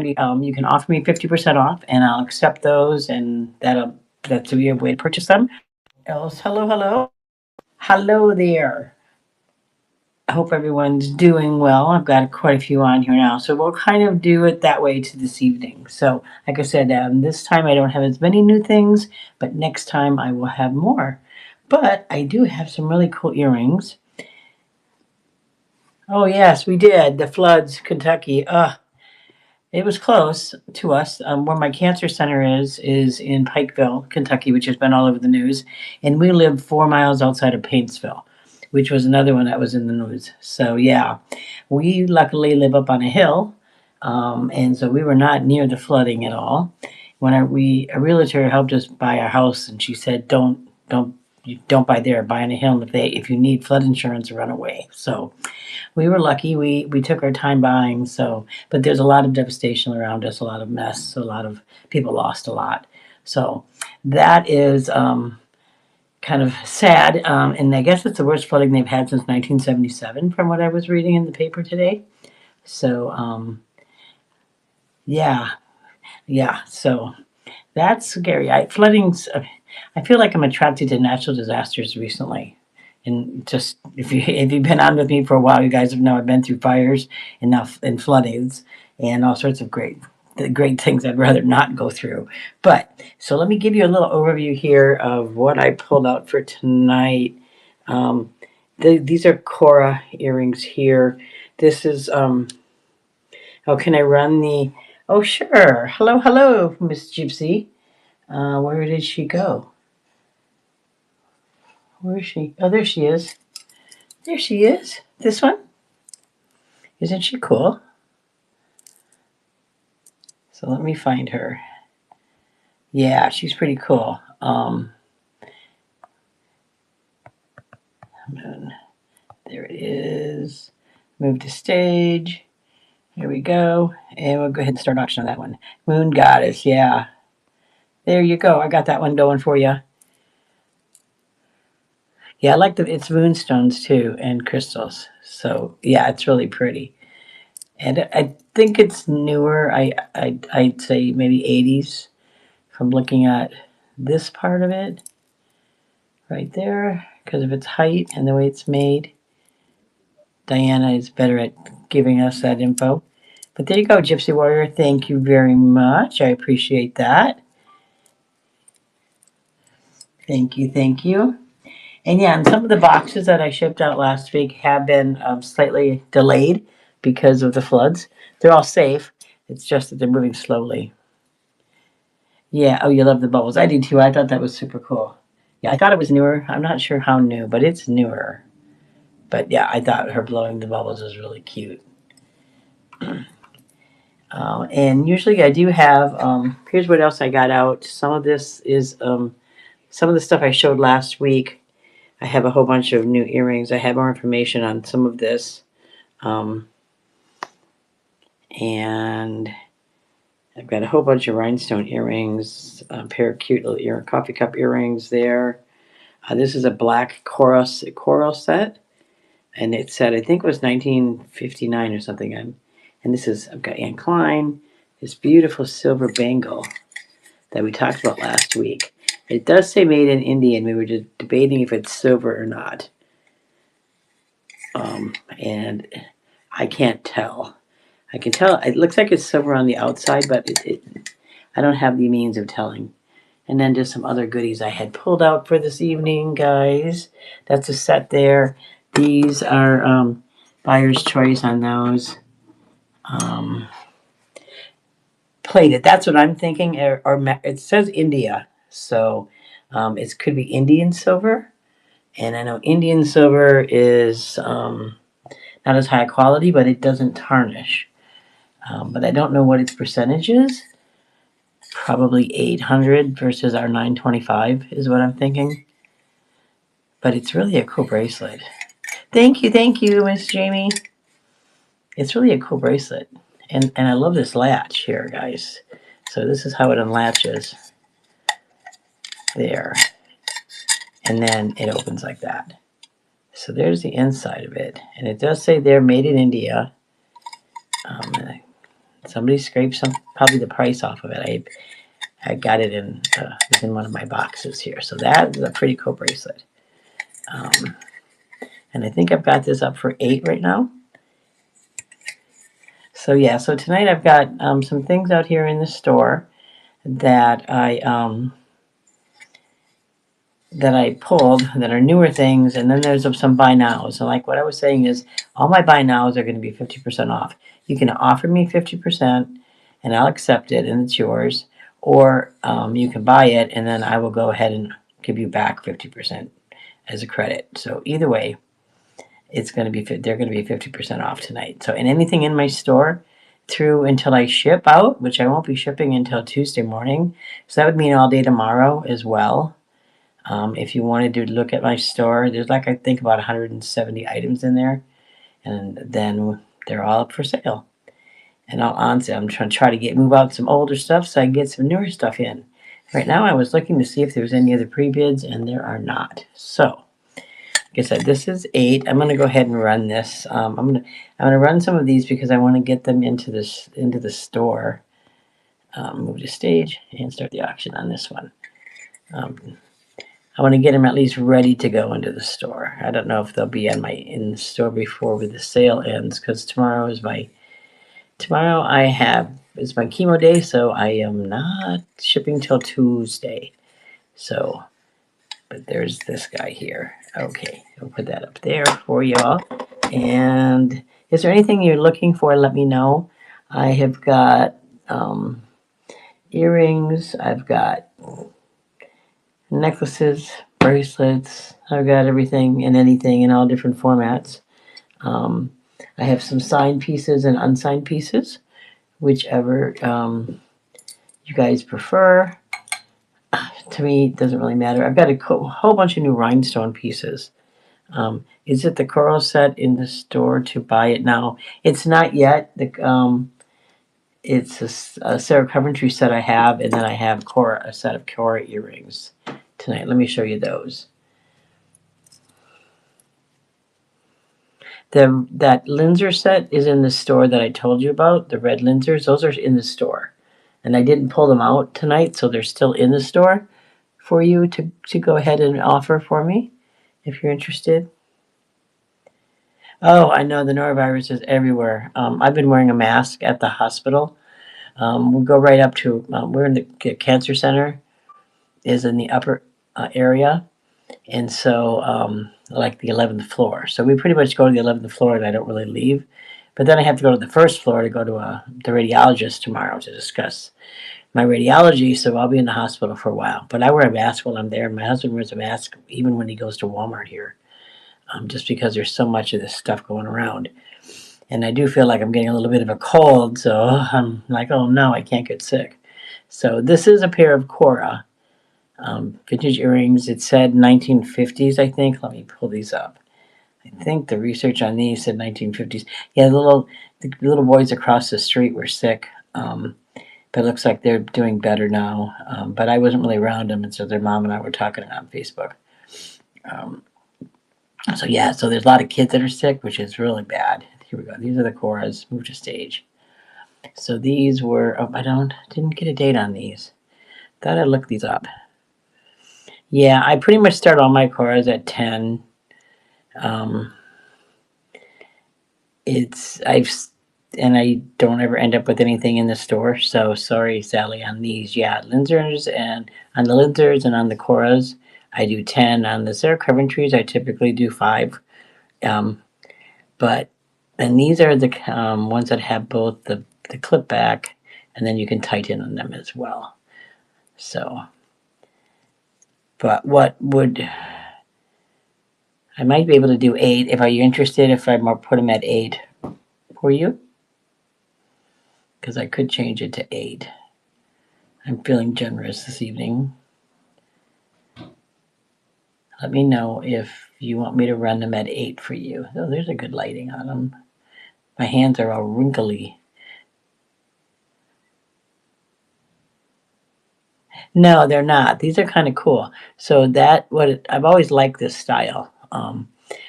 you can offer me 50% off, and I'll accept those, and that's a way to purchase them. Else, hello, hello, hello there. I hope everyone's doing well. I've got quite a few on here now, so we'll kind of do it that way to this evening. So, like I said, this time I don't have as many new things, but next time I will have more. But I do have some really cool earrings. Oh yes, we did the floods, Kentucky. It was close to us. Where my cancer center is in Pikeville, Kentucky, which has been all over the news, and we live 4 miles outside of Paintsville, which was another one that was in the news. So yeah, we luckily live up on a hill, and so we were not near the flooding at all. When a realtor helped us buy our house, and she said, don't buy there, buy on a hill, and if you need flood insurance, run away. So we were lucky. We took our time buying. So, but there's a lot of devastation around us, a lot of mess, a lot of people lost a lot. So that is kind of sad. And I guess it's the worst flooding they've had since 1977, from what I was reading in the paper today. So yeah, yeah. So that's scary. Flooding's. I feel like I'm attracted to natural disasters recently. And just if you've been on with me for a while, you guys have known I've been through fires and floodings and all sorts of great things I'd rather not go through. But so let me give you a little overview here of what I pulled out for tonight. These are Cora earrings here. This is oh, can I run the? Oh, sure. Hello, hello, Miss Gypsy. Where did she go? Where is she? Oh, there she is. There she is. This one? Isn't she cool? So let me find her. Yeah, she's pretty cool. There it is. Move to stage. Here we go. And we'll go ahead and start auction on that one. Moon Goddess, yeah. There you go. I got that one going for you. Yeah, I like it's moonstones too and crystals. So yeah, it's really pretty. And I think it's newer. I'd say maybe 80s from looking at this part of it right there because of its height and the way it's made. Diana is better at giving us that info. But there you go, Gypsy Warrior. Thank you very much. I appreciate that. Thank you, thank you. And yeah, and some of the boxes that I shipped out last week have been slightly delayed because of the floods. They're all safe. It's just that they're moving slowly. Yeah. Oh, you love the bubbles. I do too. I thought that was super cool. Yeah, I thought it was newer. I'm not sure how new, but it's newer. But yeah, I thought her blowing the bubbles was really cute. And usually I do have, here's what else I got out. Some of this is some of the stuff I showed last week. I have a whole bunch of new earrings. I have more information on some of this. And I've got a whole bunch of rhinestone earrings, a pair of cute little coffee cup earrings there. This is a black coral set. And it said, I think it was 1959 or something. And this is, I've got Anne Klein, this beautiful silver bangle that we talked about last week. It does say made in India, and we were just debating if it's silver or not. And I can't tell. I can tell, it looks like it's silver on the outside, but I don't have the means of telling. And then just some other goodies I had pulled out for this evening, guys. That's a set there. These are buyer's choice on those. Plated. That's what I'm thinking. Or it says India, so it could be Indian silver. And I know Indian silver is not as high quality, but it doesn't tarnish. But I don't know what its percentage is. Probably 800 versus our 925 is what I'm thinking. But it's really a cool bracelet. Thank you, Miss Jamie. It's really a cool bracelet. And I love this latch here, guys. So this is how it unlatches. There. And then it opens like that. So there's the inside of it. And it does say they're made in India. Somebody scraped probably the price off of it. I got it in one of my boxes here. So that is a pretty cool bracelet. And I think I've got this up for 8 right now. So yeah, so tonight I've got some things out here in the store that I pulled that are newer things, and then there's some buy nows. And like what I was saying is, all my buy nows are going to be 50% off. You can offer me 50%, and I'll accept it, and it's yours. Or you can buy it, and then I will go ahead and give you back 50% as a credit. So either way, it's going to be they're going to be 50% off tonight. So, and anything in my store through until I ship out, which I won't be shipping until Tuesday morning. So that would mean all day tomorrow as well. If you wanted to look at my store, there's like I think about 170 items in there, and then they're all up for sale. And honestly, I'm try to move out some older stuff so I can get some newer stuff in. Right now, I was looking to see if there was any other pre-bids, and there are not. So, like I said, this is 8. I'm going to go ahead and run this. I'm gonna run some of these because I want to get them into the store. Move to stage and start the auction on this one. I want to get them at least ready to go into the store. I don't know if they'll be in the store before the sale ends, because tomorrow is my chemo day, so I am not shipping till Tuesday. So, but there's this guy here. Okay, I'll put that up there for you all. And is there anything you're looking for? Let me know. I have got earrings. I've got necklaces, bracelets. I've got everything and anything in all different formats. I have some signed pieces and unsigned pieces, whichever you guys prefer. To me, it doesn't really matter. I've got a whole bunch of new rhinestone pieces. Is it the coral set in the store to buy it now? It's not yet. It's a Sarah Coventry set I have, and then I have a set of Cora earrings tonight. Let me show you those. That Linzer set is in the store that I told you about, the red Linzers. Those are in the store. And I didn't pull them out tonight, so they're still in the store for you to go ahead and offer for me if you're interested. Oh, I know the norovirus is everywhere. I've been wearing a mask at the hospital. We'll go right up to, we're in the cancer center, is in the upper area. And so, like the 11th floor. So we pretty much go to the 11th floor and I don't really leave. But then I have to go to the first floor to go to the radiologist tomorrow to discuss my radiology. So I'll be in the hospital for a while. But I wear a mask while I'm there. My husband wears a mask even when he goes to Walmart here, just because there's so much of this stuff going around. And I do feel like I'm getting a little bit of a cold. So I'm like, oh no, I can't get sick. So this is a pair of Cora. Vintage earrings. It said 1950s, I think. Let me pull these up. I think the research on these said 1950s. Yeah, the little boys across the street were sick, but it looks like they're doing better now. But I wasn't really around them, and so their mom and I were talking on Facebook. So yeah, so there's a lot of kids that are sick, which is really bad. Here we go. These are the Coras. Move to stage. So these were. Oh, didn't get a date on these. Thought I'd look these up. Yeah, I pretty much start all my Coras at 10. I don't ever end up with anything in the store. So sorry, Sally, on these. Yeah, Linzers, and on the Linzers and on the Coras, I do 10. On the Sarah Coventries, I typically do 5. And these are the ones that have both the clip back, and then you can tighten on them as well. So. But I might be able to do 8. If are you interested if I put them at 8 for you? Because I could change it to 8. I'm feeling generous this evening. Let me know if you want me to run them at 8 for you. Oh, there's a good lighting on them. My hands are all wrinkly. No, they're not. These are kind of cool. So I've always liked this style.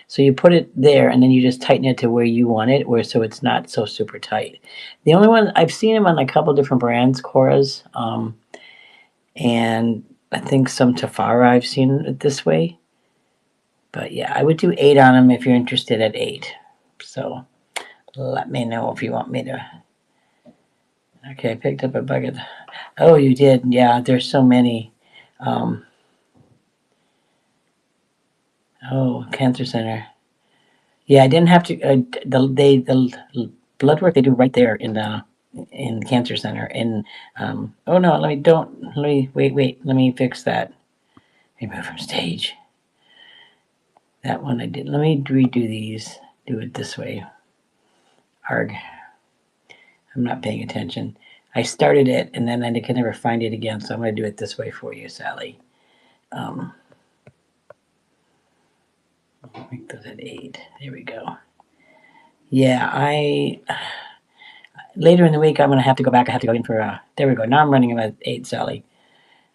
So you put it there, and then you just tighten it to where you want it, where so it's not so super tight. The only one I've seen them on a couple different brands, Cora's, and I think some Tafara I've seen it this way. But yeah, I would do 8 on them if you're interested at 8. So let me know if you want me to. Okay, I picked up a bucket. Oh, you did? Yeah, there's so many. Um, oh, Cancer Center. Yeah, I didn't have to. The blood work they do right there in Cancer Center. And oh no, let me wait. Let me fix that. Remove from stage. That one I did. Let me redo these. Do it this way. Arg. I'm not paying attention. I started it and then I can never find it again, so I'm going to do it this way for you, Sally. Um, make those at 8. There we go. Yeah, I later in the week I'm going to have to go back. I have to go in for there we go. Now I'm running about 8, Sally.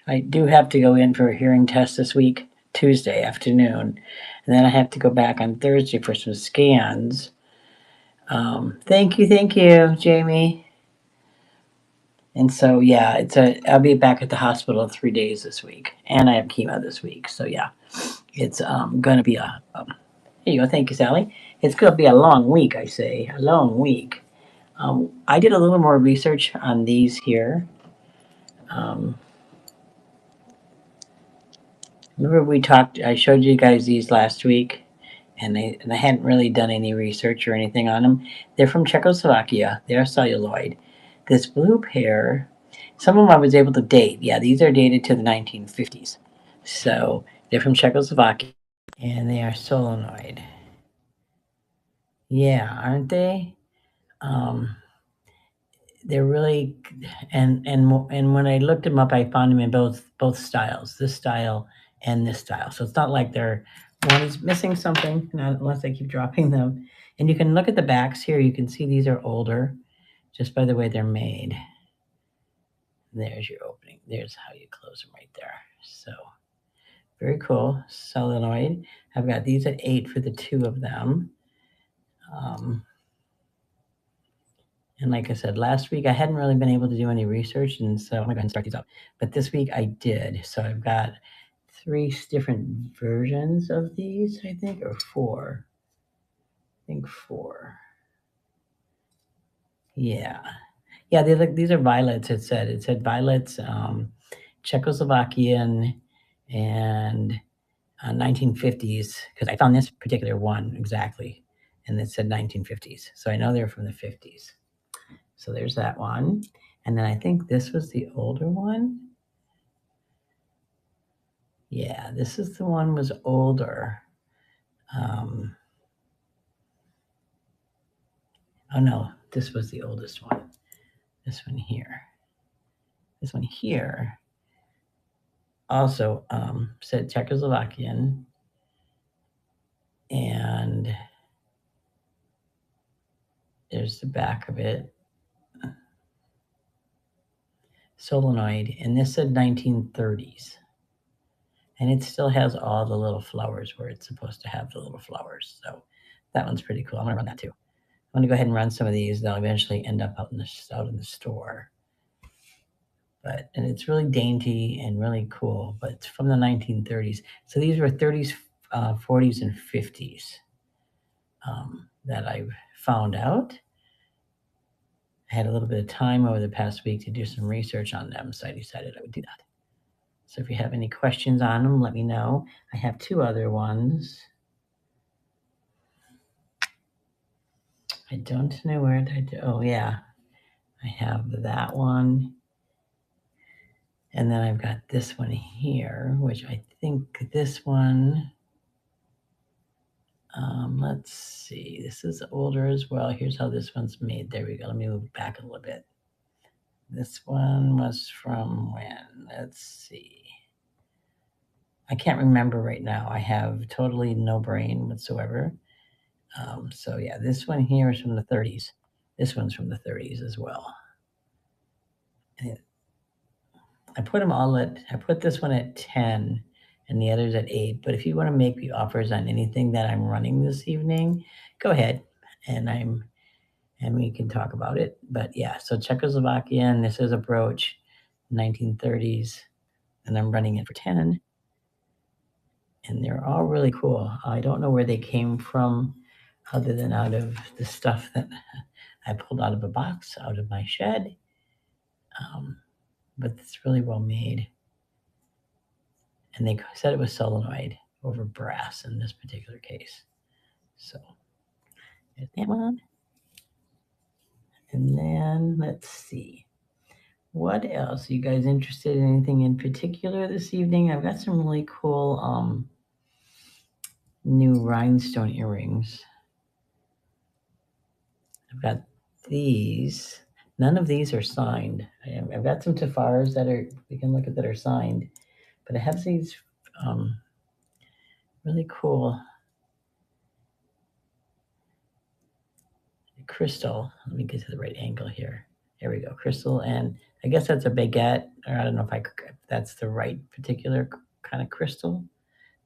I do have to go in for a hearing test this week, Tuesday afternoon, and then I have to go back on Thursday for some scans. Thank you, Jamie. And so yeah, I'll be back at the hospital 3 days this week, and I have chemo this week. So yeah, it's going to be a here you go. Thank you, Sally. It's going to be a long week. I say a long week. I did a little more research on these here. Um, Remember we talked? I showed you guys these last week, and I hadn't really done any research or anything on them. They're from Czechoslovakia. They're celluloid. This blue pair, some of them I was able to date. Yeah, these are dated to the 1950s. So they're from Czechoslovakia, and they are solenoid. Yeah, aren't they? Um, they're really and when I looked them up, I found them in both styles, this style and this style. So it's not like they're one is missing something, not unless I keep dropping them. And you can look at the backs here. You can see these are older, just by the way they're made. There's your opening. There's how you close them right there. So very cool. Solenoid. I've got these at 8 for the two of them. Um, And like I said, last week I hadn't really been able to do any research, and so I'm gonna go ahead and start these up. But this week I did. So I've got 3 different versions of these, I think, or 4. I think 4. Yeah. Yeah, these are violets, it said violets, Czechoslovakian and 1950s, because I found this particular one exactly, and it said 1950s. So I know they're from the 50s. So there's that one. And then I think this was the older one. Yeah, this is the one was older. Um, oh no, this was the oldest one. This one here. This one here also said Czechoslovakian, and there's the back of it. Solenoid, and this said 1930s. And it still has all the little flowers where it's supposed to have the little flowers. So that one's pretty cool. I'm gonna run that too. I'm gonna go ahead and run some of these. They'll eventually end up out in the store. And it's really dainty and really cool. But it's from the 1930s. So these were 30s, 40s, and 50s that I found out. I had a little bit of time over the past week to do some research on them, so I decided I would do that. So if you have any questions on them, let me know. I have 2 other ones. I don't know where did I do. Oh yeah, I have that one. And then I've got this one here, which I think this one, let's see, this is older as well. Here's how this one's made. There we go. Let me move back a little bit. This one was from when? Let's see. I can't remember right now. I have totally no brain whatsoever. So yeah, this one here is from the 30s. This one's from the 30s as well. And I put them all at, I put this one at 10 and the other's at 8. But if you want to make the offers on anything that I'm running this evening, go ahead, and we can talk about it. But yeah, so Czechoslovakia, and this is a brooch, 1930s, and I'm running it for 10, and they're all really cool. I don't know where they came from, other than out of the stuff that I pulled out of a box out of my shed. Um, but it's really well made. And they said it was solenoid over brass in this particular case. So there's that one. And then let's see. What else? Are you guys interested in anything in particular this evening? I've got some really cool new rhinestone earrings. I've got these. None of these are signed. I've got some Tafars that are, we can look at, that are signed, but I have these really cool crystal. Let me get to the right angle here. There we go, crystal, and I guess that's a baguette, or I don't know if that's the right particular kind of crystal.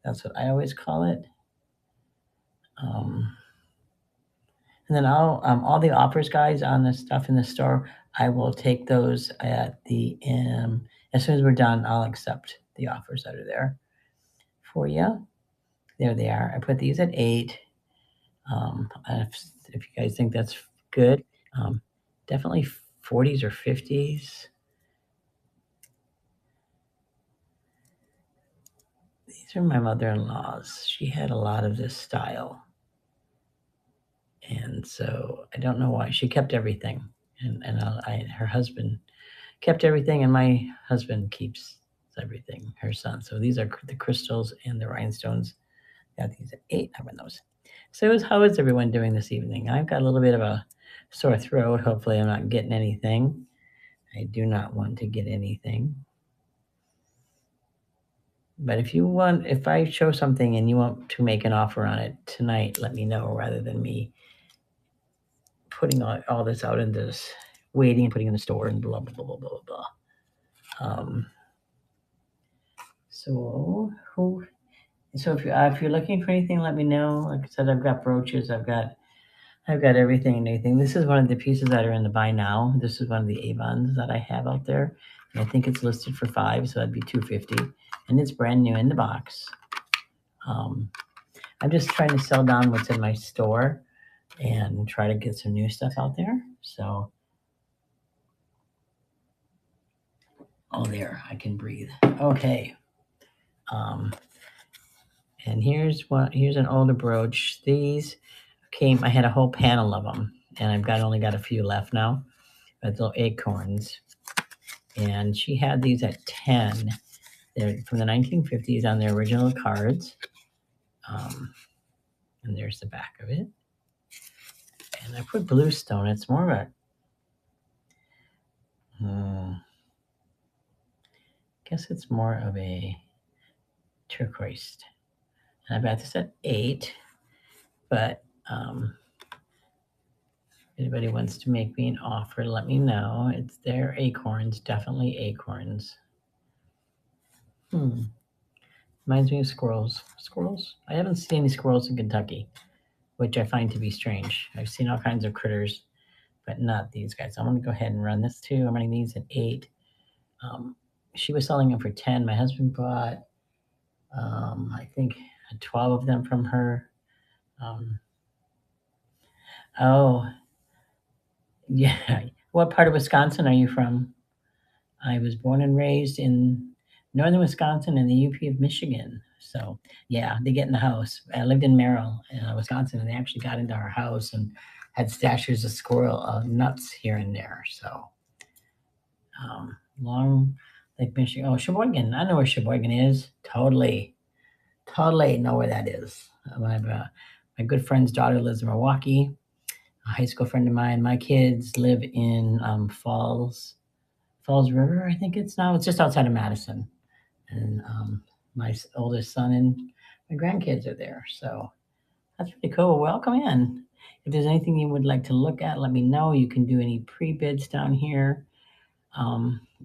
That's what I always call it. And then all the offers, guys, on the stuff in the store, I will take those at the as soon as we're done. I'll accept the offers that are there for you. There they are. I put these at 8. If you guys think that's good, definitely 40s or 50s. These are my mother-in-law's. She had a lot of this style. And so I don't know why. She kept everything. And her husband kept everything, and my husband keeps everything, her son. So these are the crystals and the rhinestones. Got these at 8. I run those. So how is everyone doing this evening? I've got a little bit of a sore throat. Hopefully I'm not getting anything. I do not want to get anything. But if I show something and you want to make an offer on it tonight, let me know, rather than me putting all this out in this, waiting and putting in the store and blah, blah, blah, blah, blah, blah. So if you're looking for anything, let me know. Like I said, I've got brooches, I've got everything and anything. This is one of the pieces that are in the buy now. This is one of the Avons that I have out there. And I think it's listed for 5, so that'd be $250, and it's brand new in the box. I'm just trying to sell down what's in my store and try to get some new stuff out there. So, there, I can breathe. Okay. And here's an older brooch. These I had a whole panel of them, and only got a few left now. But little acorns. And she had these at 10. They're from the 1950s on their original cards. And there's the back of it. And I put bluestone. It's more of a, guess it's more of a turquoise. And I've got this at 8. But if anybody wants to make me an offer, let me know. It's their acorns, definitely acorns. Reminds me of squirrels. Squirrels? I haven't seen any squirrels in Kentucky, which I find to be strange. I've seen all kinds of critters, but not these guys. I'm going to go ahead and run this too. I'm running these at 8. She was selling them for 10. My husband bought, I think, 12 of them from her. Yeah. What part of Wisconsin are you from? I was born and raised in northern Wisconsin and the UP of Michigan. So, yeah, they get in the house. I lived in Merrill, Wisconsin, and they actually got into our house and had stashes of squirrel nuts here and there. So, Long Lake Michigan. Oh, Sheboygan. I know where Sheboygan is. Totally know where that is. My good friend's daughter lives in Milwaukee. A high school friend of mine. My kids live in Falls River, I think it's now. It's just outside of Madison. And my oldest son and my grandkids are there. So that's pretty cool. Welcome in. If there's anything you would like to look at, let me know. You can do any pre-bids down here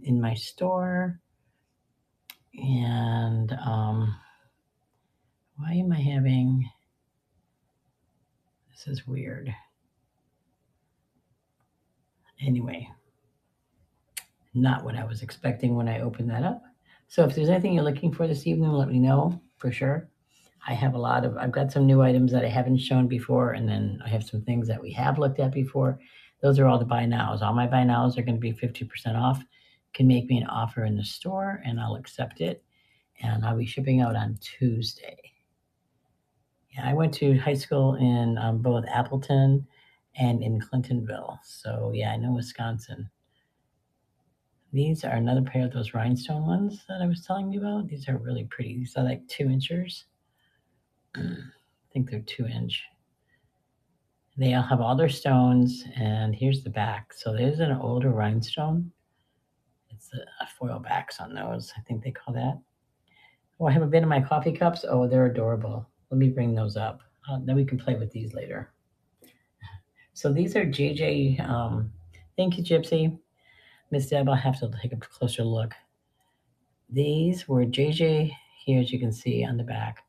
in my store. And Why am I having, this is weird. Anyway, not what I was expecting when I opened that up. So if there's anything you're looking for this evening, let me know for sure. I've got some new items that I haven't shown before, and then I have some things that we have looked at before. Those are all the buy nows. All my buy nows are going to be 50% off. You can make me an offer in the store and I'll accept it. And I'll be shipping out on Tuesday. Yeah, I went to high school in both Appleton and in Clintonville. So yeah, I know Wisconsin. These are another pair of those rhinestone ones that I was telling you about. These are really pretty. These are like 2 inchers. I think they're 2 inch. They all have all their stones, and here's the back. So there's an older rhinestone. It's a foil backs on those. I think they call that. Oh, I have a bit of my coffee cups. Oh, they're adorable. Let me bring those up. Then we can play with these later. So these are JJ. Thank you, Gypsy. Miss Deb, I'll have to take a closer look. These were JJ here, as you can see on the back.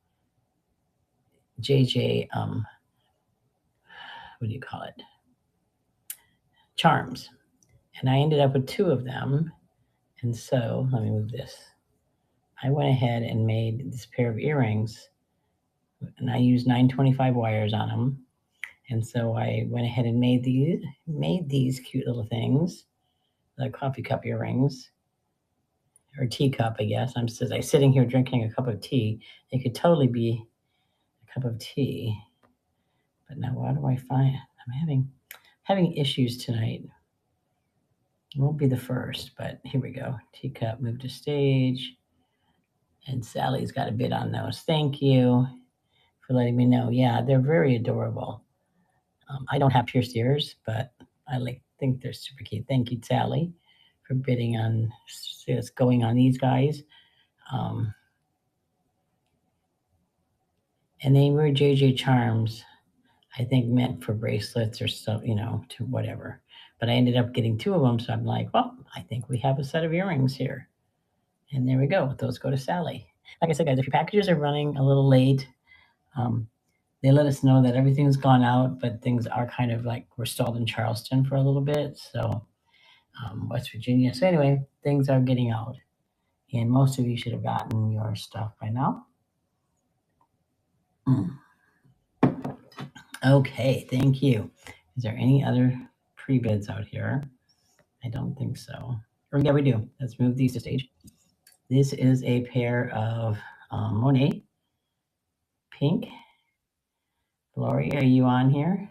JJ, what do you call it? Charms. And I ended up with 2 of them. And so, let me move this. I went ahead and made this pair of earrings, and I used 925 wires on them. And so I went ahead and made these cute little things, the coffee cup earrings, or teacup, I guess. I'm sitting here drinking a cup of tea. It could totally be a cup of tea. But now, what do I find? I'm having issues tonight. It won't be the first, but here we go. Teacup, move to stage. And Sally's got a bid on those. Thank you for letting me know. Yeah, they're very adorable. I don't have pierced ears, but think they're super cute. Thank you, Sally, for bidding on going on these guys. And they were JJ Charms, I think meant for bracelets or stuff, to whatever. But I ended up getting 2 of them, so I'm like, well, I think we have a set of earrings here. And there we go. Those go to Sally. Like I said, guys, if your packages are running a little late, they let us know that everything's gone out, but things are kind of like we're stalled in Charleston for a little bit. So West Virginia. So anyway, things are getting out, and most of you should have gotten your stuff by now. Okay, thank you. Is there any other pre-bids out here? I don't think so. Or yeah, we do. Let's move these to stage. This is a pair of Monet pink. Lori, are you on here?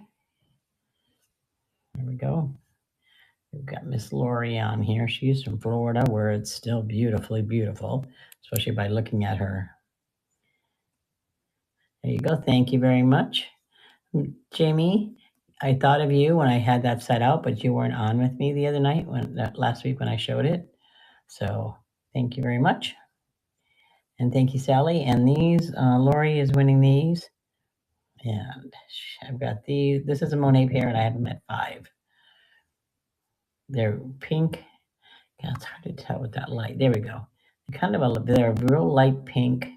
There we go. We've got Miss Lori on here. She's from Florida, where it's still beautifully beautiful, especially by looking at her. There you go. Thank you very much. Jamie, I thought of you when I had that set out, but you weren't on with me the other night, last week when I showed it. So thank you very much. And thank you, Sally. And these, Lori is winning these. And I've got these. This is a Monet pair, and I have them at 5. They're pink. Yeah, it's hard to tell with that light. There we go. They're a real light pink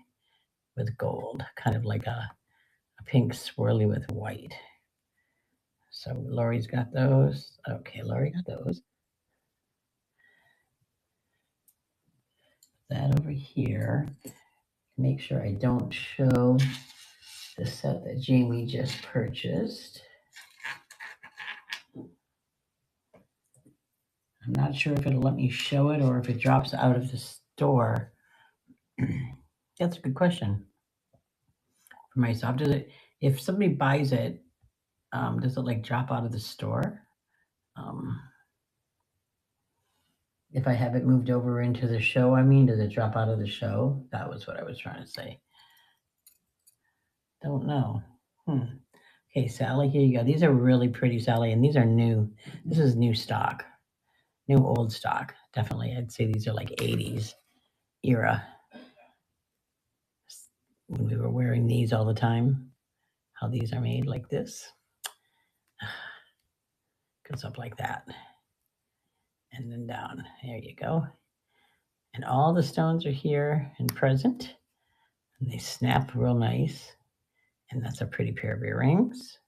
with gold, kind of like a pink swirly with white. So Lori's got those. Okay, Lori got those. That over here. Make sure I don't show the set that Jamie just purchased. I'm not sure if it'll let me show it or if it drops out of the store. That's a good question for myself. If somebody buys it, does it like drop out of the store? If I have it moved over into the show, does it drop out of the show? That was what I was trying to say. Don't know. Okay, Sally, here you go. These are really pretty, Sally, and these are new. This is new stock, new old stock. Definitely, I'd say these are like 80s era. When we were wearing these all the time, how these are made like this. Goes up like that. And then down. There you go. And all the stones are here and present. And they snap real nice. And that's a pretty pair of earrings.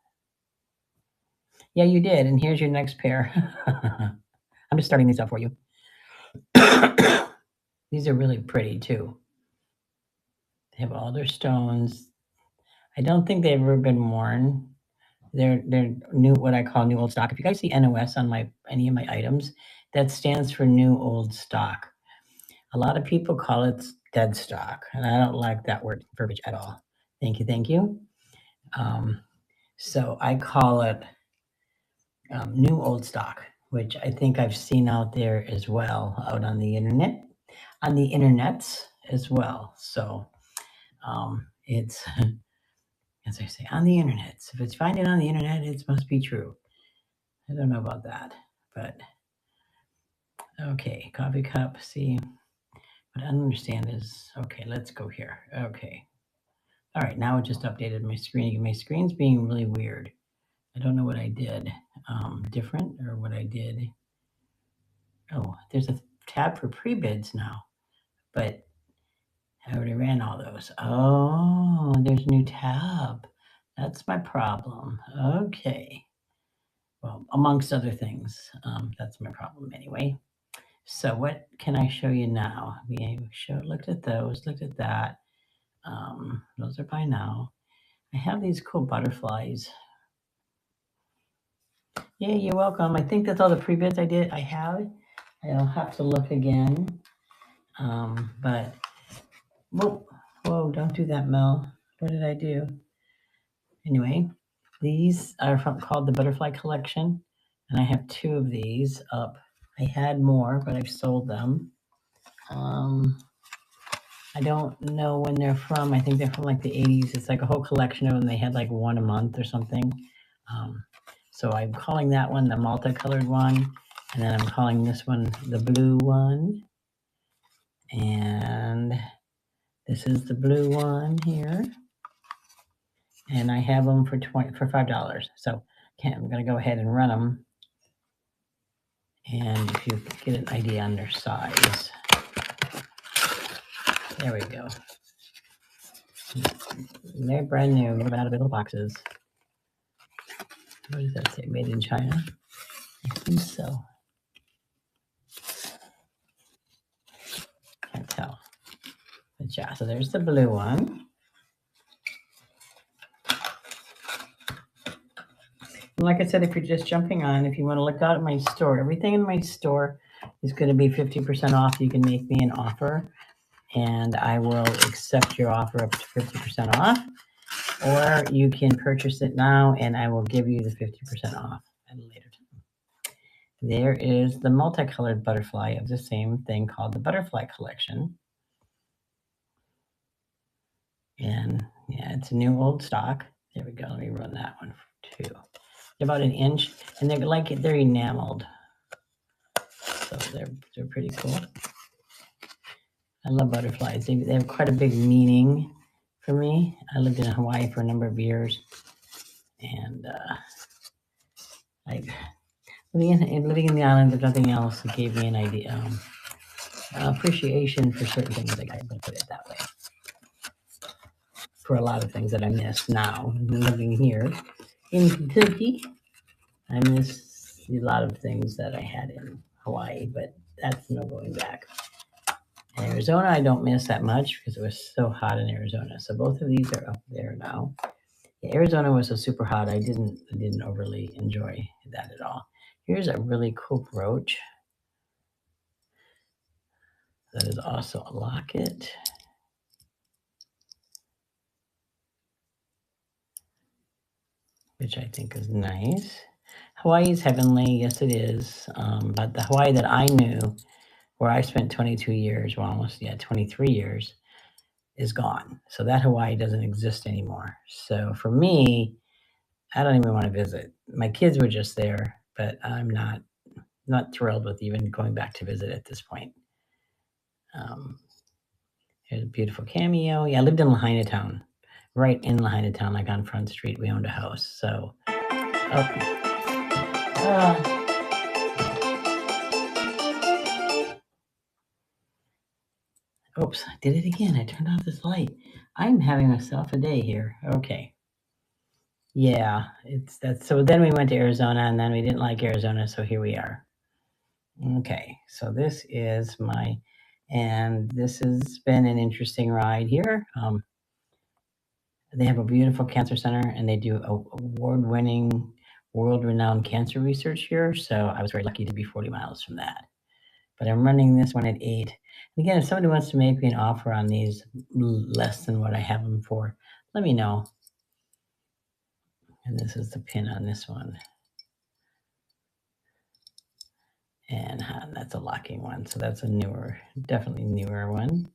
Yeah, you did. And here's your next pair. I'm just starting these up for you. These are really pretty too. They have all their stones. I don't think they've ever been worn. They're new, what I call new old stock. If you guys see NOS on any of my items, that stands for new old stock. A lot of people call it dead stock, and I don't like that word verbiage at all. Thank you, thank you. So I call it new old stock, which I think I've seen out there as well, out on the internets as well. So it's as I say, on the internet. If it's find it on the internet, it must be true. I don't know about that, but okay, coffee cup. See, what I don't understand is okay. Let's go here. Okay, all right. Now it just updated my screen. My screen's being really weird. I don't know what I did different or what I did. Oh, there's a tab for pre-bids now, but I already ran all those. Oh, there's a new tab. That's my problem. Okay. Well, amongst other things, that's my problem anyway. So what can I show you now? Looked at those, looked at that. Those are by now. I have these cool butterflies. Yeah, you're welcome. I think that's all the pre-bids I have. I'll have to look again. But whoa, don't do that, Mel. What did I do? Anyway, these are called the Butterfly Collection, and I have 2 of these up. I had more, but I've sold them. I don't know when they're from. I think they're from like the 80s. It's like a whole collection of them. They had like one a month or something. So I'm calling that one the multicolored one, and then I'm calling this one the blue one. And this is the blue one here. And I have them for $5. So I'm going to go ahead and run them. And if you get an idea on their size, there we go. They're brand new, made out of little boxes. What does that say? Made in China? I think so. Can't tell. But yeah, so there's the blue one. And like I said, if you're just jumping on, if you want to look out at my store, everything in my store is going to be 50% off. You can make me an offer, and I will accept your offer up to 50% off. Or you can purchase it now, and I will give you the 50% off at a later time. There is the multicolored butterfly of the same thing called the Butterfly Collection. And yeah, it's a new old stock. There we go. Let me run that one too. They're about an inch, and they're enameled. So they're pretty cool. I love butterflies. They have quite a big meaning for me. I lived in Hawaii for a number of years, and living in the island, if nothing else, it gave me an idea, appreciation for certain things. I'm going to put it that way. For a lot of things that I miss now, living here in Kentucky, I miss a lot of things that I had in Hawaii, but that's no going back. In Arizona, I don't miss that much because it was so hot in Arizona. So both of these are up there now. Yeah, Arizona was so super hot. I didn't overly enjoy that at all. Here's a really cool brooch. That is also a locket. Which I think is nice. Hawaii is heavenly, yes it is. But the Hawaii that I knew, where I spent 22 years, well almost, 23 years, is gone. So that Hawaii doesn't exist anymore. So for me, I don't even want to visit. My kids were just there, but I'm not thrilled with even going back to visit at this point. Here's a beautiful cameo. Yeah, I lived in Lahaina Town, right in Lahaina Town, like on Front Street. We owned a house. So, Oops, I did it again. I turned off this light. I'm having myself a day here. Okay. Yeah, it's that. So then we went to Arizona, and then we didn't like Arizona, so here we are. Okay, so this is and this has been an interesting ride here. They have a beautiful cancer center, and they do award-winning, world-renowned cancer research here. So I was very lucky to be 40 miles from that. But I'm running this one at 8. And again, if somebody wants to make me an offer on these less than what I have them for, let me know. And this is the pin on this one. And that's a locking one. So that's a definitely newer one.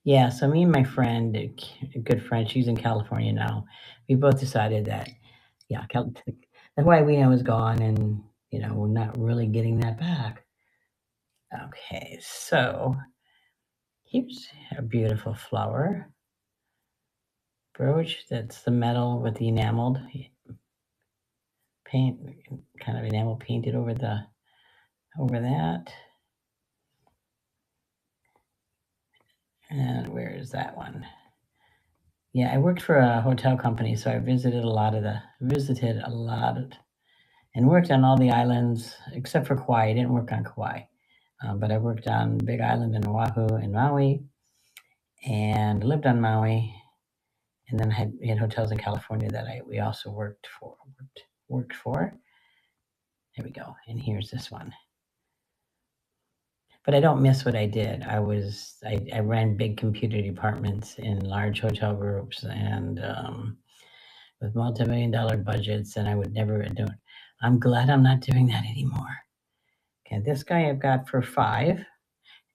Yeah, so me and my friend, a good friend, she's in California now. We both decided that, yeah, that's why we was gone, and we're not really getting that back. Okay, so here's a beautiful flower brooch. That's the metal with the enameled paint, kind of enamel painted over that. And where is that one? Yeah, I worked for a hotel company, so I visited a lot and worked on all the islands except for Kauai. I didn't work on Kauai, but I worked on Big Island in Oahu and Maui, and lived on Maui, and then we had hotels in California that we also worked for. Here we go, and here's this one. But I don't miss what I did. I ran big computer departments in large hotel groups, and with multi-million-dollar budgets, and I would never do it. I'm glad I'm not doing that anymore. Okay, this guy I've got for 5,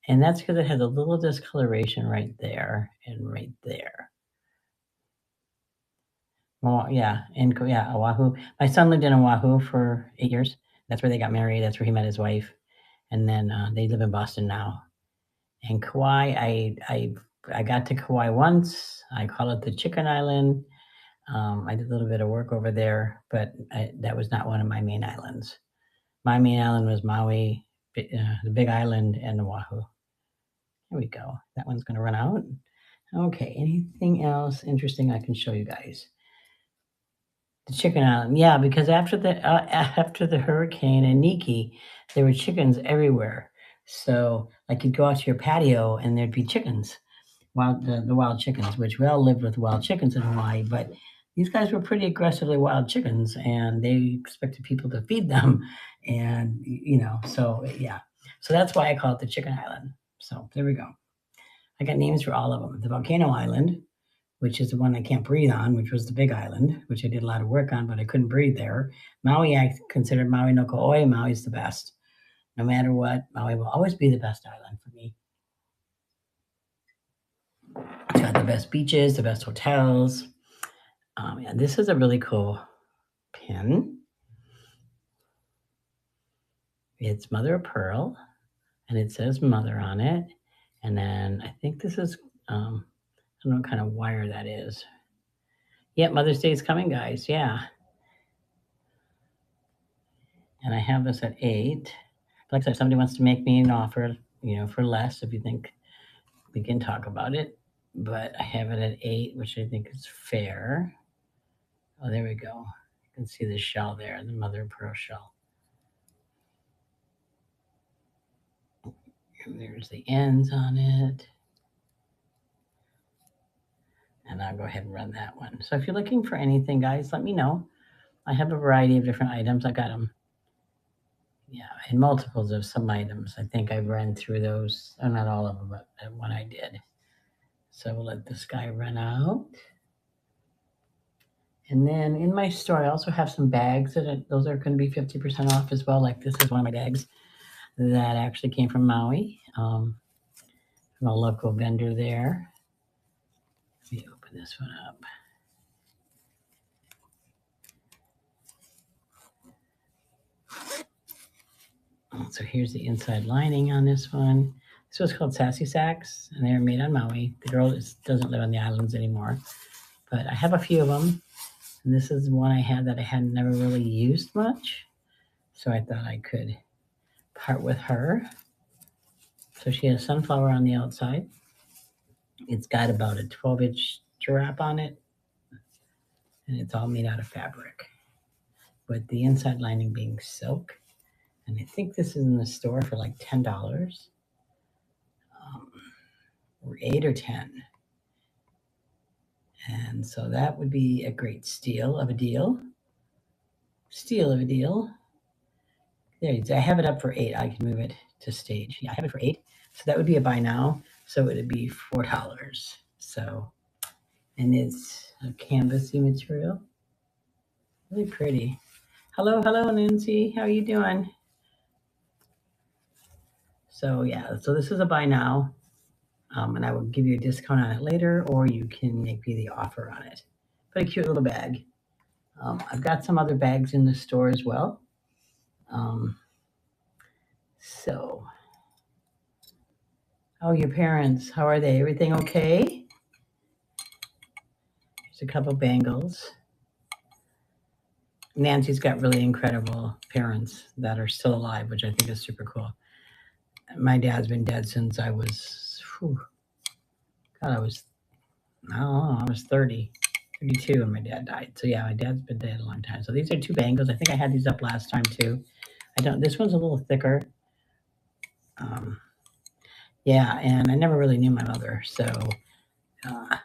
and that's because it has a little discoloration right there and right there. Well, yeah, Oahu. My son lived in Oahu for 8 years. That's where they got married. That's where he met his wife, and then they live in Boston now. And Kauai, I got to Kauai once. I call it the Chicken Island. I did a little bit of work over there, but that was not one of my main islands. My main island was Maui, the Big Island, and Oahu. Here we go. That one's going to run out. Okay, anything else interesting I can show you guys? The Chicken Island, yeah, because after the hurricane and Niki, there were chickens everywhere. So like you'd go out to your patio and there'd be chickens, the wild chickens, which we all lived with wild chickens in Hawaii, but these guys were pretty aggressively wild chickens, and they expected people to feed them, and so yeah, so that's why I call it the Chicken Island. So there we go. I got names for all of them. The Volcano Island, which is the one I can't breathe on, which was the Big Island, which I did a lot of work on, but I couldn't breathe there. Maui, I consider Maui no Ko'oi. Maui's the best. No matter what, Maui will always be the best island for me. It's got the best beaches, the best hotels. Yeah, this is a really cool pin. It's mother of pearl, and it says mother on it. And then I think this is, I don't know what kind of wire that is. Yeah, Mother's Day is coming, guys. Yeah. And I have this at 8. Like I said, if somebody wants to make me an offer, for less, if you think we can talk about it. But I have it at 8, which I think is fair. Oh, there we go. You can see the shell there, the mother of pearl shell. And there's the ends on it. And I'll go ahead and run that one. So if you're looking for anything, guys, let me know. I have a variety of different items. I got them, yeah, in multiples of some items. I think I've run through those. Not all of them, but one I did. So we'll let this guy run out. And then in my store, I also have some bags those are going to be 50% off as well. Like this is one of my bags that actually came from Maui, from a local vendor there. Let me open this one up. So here's the inside lining on this one. This was called Sassy Sacks, and they're made on Maui. The girl doesn't live on the islands anymore, but I have a few of them. And this is one I had that I had never really used much, so I thought I could part with her. So she has sunflower on the outside. It's got about a 12-inch strap on it, and it's all made out of fabric, with the inside lining being silk. And I think this is in the store for like $10, or 8 or 10. And so that would be a great steal of a deal. Steal of a deal. There you go. I have it up for 8. I can move it to stage. Yeah, I have it for 8. So that would be a buy now. So it would be $4. So, and it's a canvasy material. Really pretty. Hello, Nancy. How are you doing? So yeah, so this is a buy now. And I will give you a discount on it later, or you can make me the offer on it. But a cute little bag. I've got some other bags in the store as well. So, oh, your parents, how are they? Everything okay? There's a couple bangles. Nancy's got really incredible parents that are still alive, which I think is super cool. My dad's been dead since I was, I was 30, 32 when my dad died. So yeah, my dad's been dead a long time. So these are 2 bangles. I think I had these up last time too. This one's a little thicker. Yeah, and I never really knew my mother, so I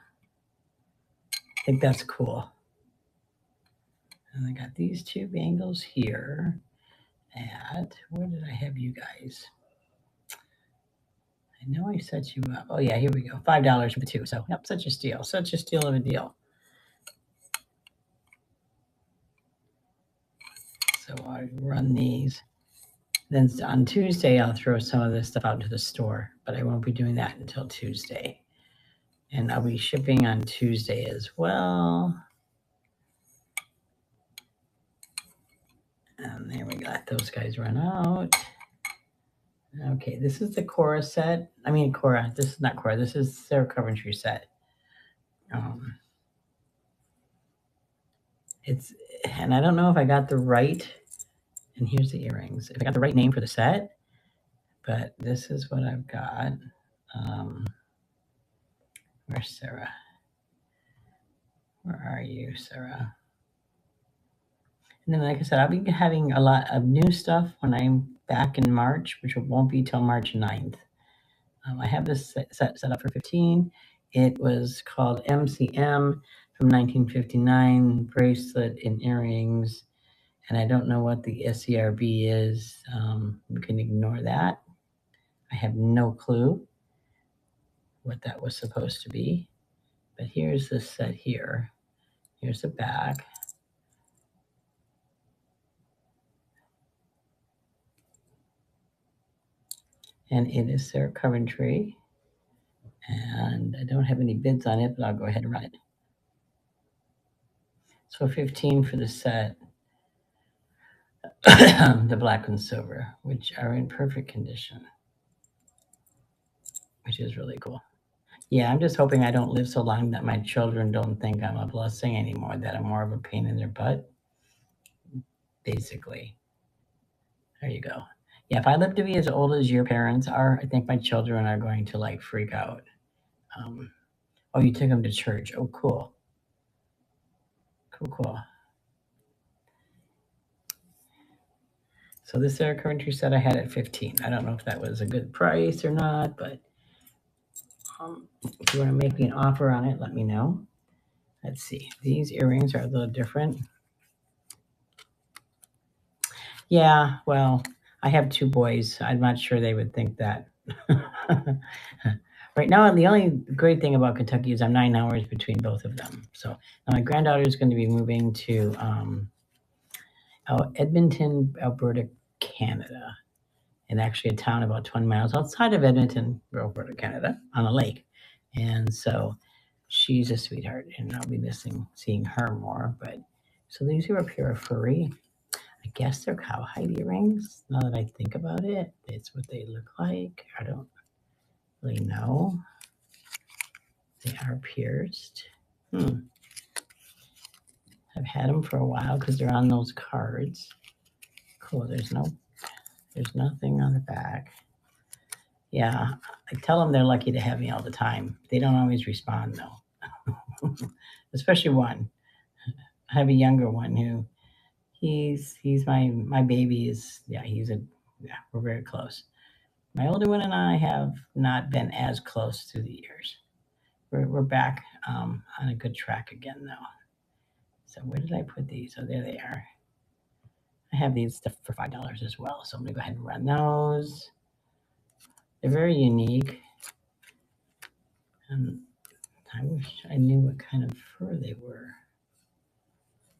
think that's cool. And I got these 2 bangles here at, where did I have you guys? I know I set you up. Oh yeah, here we go. $5 for the 2. So yep, such a steal of a deal. So I run these. Then on Tuesday, I'll throw some of this stuff out to the store, but I won't be doing that until Tuesday. And I'll be shipping on Tuesday as well. And there we got those guys run out. Okay, this is the Cora set. I mean, Cora. This is not Cora. This is Sarah Coventry set. And I don't know if I got the right. And here's the earrings. If I got the right name for the set, but this is what I've got. Where's Sarah? Where are you, Sarah? And then, like I said, I'll be having a lot of new stuff when I'm back in March, which won't be till March 9th. I have this set up for 15. It was called MCM from 1959, bracelet and earrings. And I don't know what the SERB is. You can ignore that. I have no clue what that was supposed to be. But here's this set here. Here's the back. And it is Sarah Coventry. And I don't have any bids on it, but I'll go ahead and run it. So 15 for the set. The black and silver, which are in perfect condition, which is really cool. Yeah, I'm just hoping I don't live so long that my children don't think I'm a blessing anymore, that I'm more of a pain in their butt. Basically. There you go. Yeah, if I live to be as old as your parents are, I think my children are going to like freak out. Oh, you took them to church. Oh, cool. Cool. So this Sarah Coventry set I had at 15. I don't know if that was a good price or not, but if you want to make me an offer on it, let me know. Let's see. These earrings are a little different. Yeah, well, I have 2 boys. I'm not sure they would think that. Right now, the only great thing about Kentucky is I'm 9 hours between both of them. So now my granddaughter is going to be moving to Edmonton, Alberta, Canada, and actually a town about 20 miles outside of Edmonton, Alberta, Canada, on a lake. And so she's a sweetheart, and I'll be missing seeing her more. But so these are a pair of furry. I guess they're cowhide earrings. Now that I think about it, it's what they look like. I don't really know. They are pierced. I've had them for a while because they're on those cards. Cool. There's nothing on the back. Yeah, I tell them they're lucky to have me all the time. They don't always respond though, especially one. I have a younger one who he's my baby is yeah yeah, we're very close. My older one and I have not been as close through the years. We're back on a good track again though. So where did I put these? Oh, there they are. I have these stuff for $5 as well. So I'm gonna go ahead and run those. They're very unique. And I wish I knew what kind of fur they were.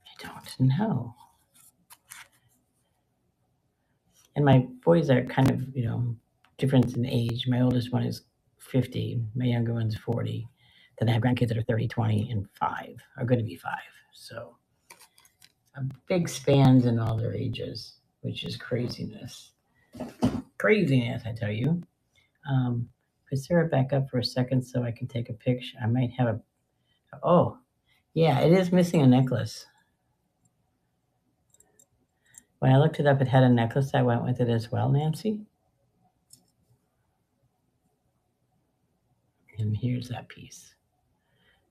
I don't know. And my boys are kind of, different in age. My oldest one is 50. My younger one's 40. Then I have grandkids that are 30, 20, and 5, are going to be 5. So a big spans in all their ages, which is craziness. Craziness, I tell you. Put Sarah back up for a second so I can take a picture. I might have oh, yeah, it is missing a necklace. When I looked it up, it had a necklace that went with it as well, Nancy. And here's that piece.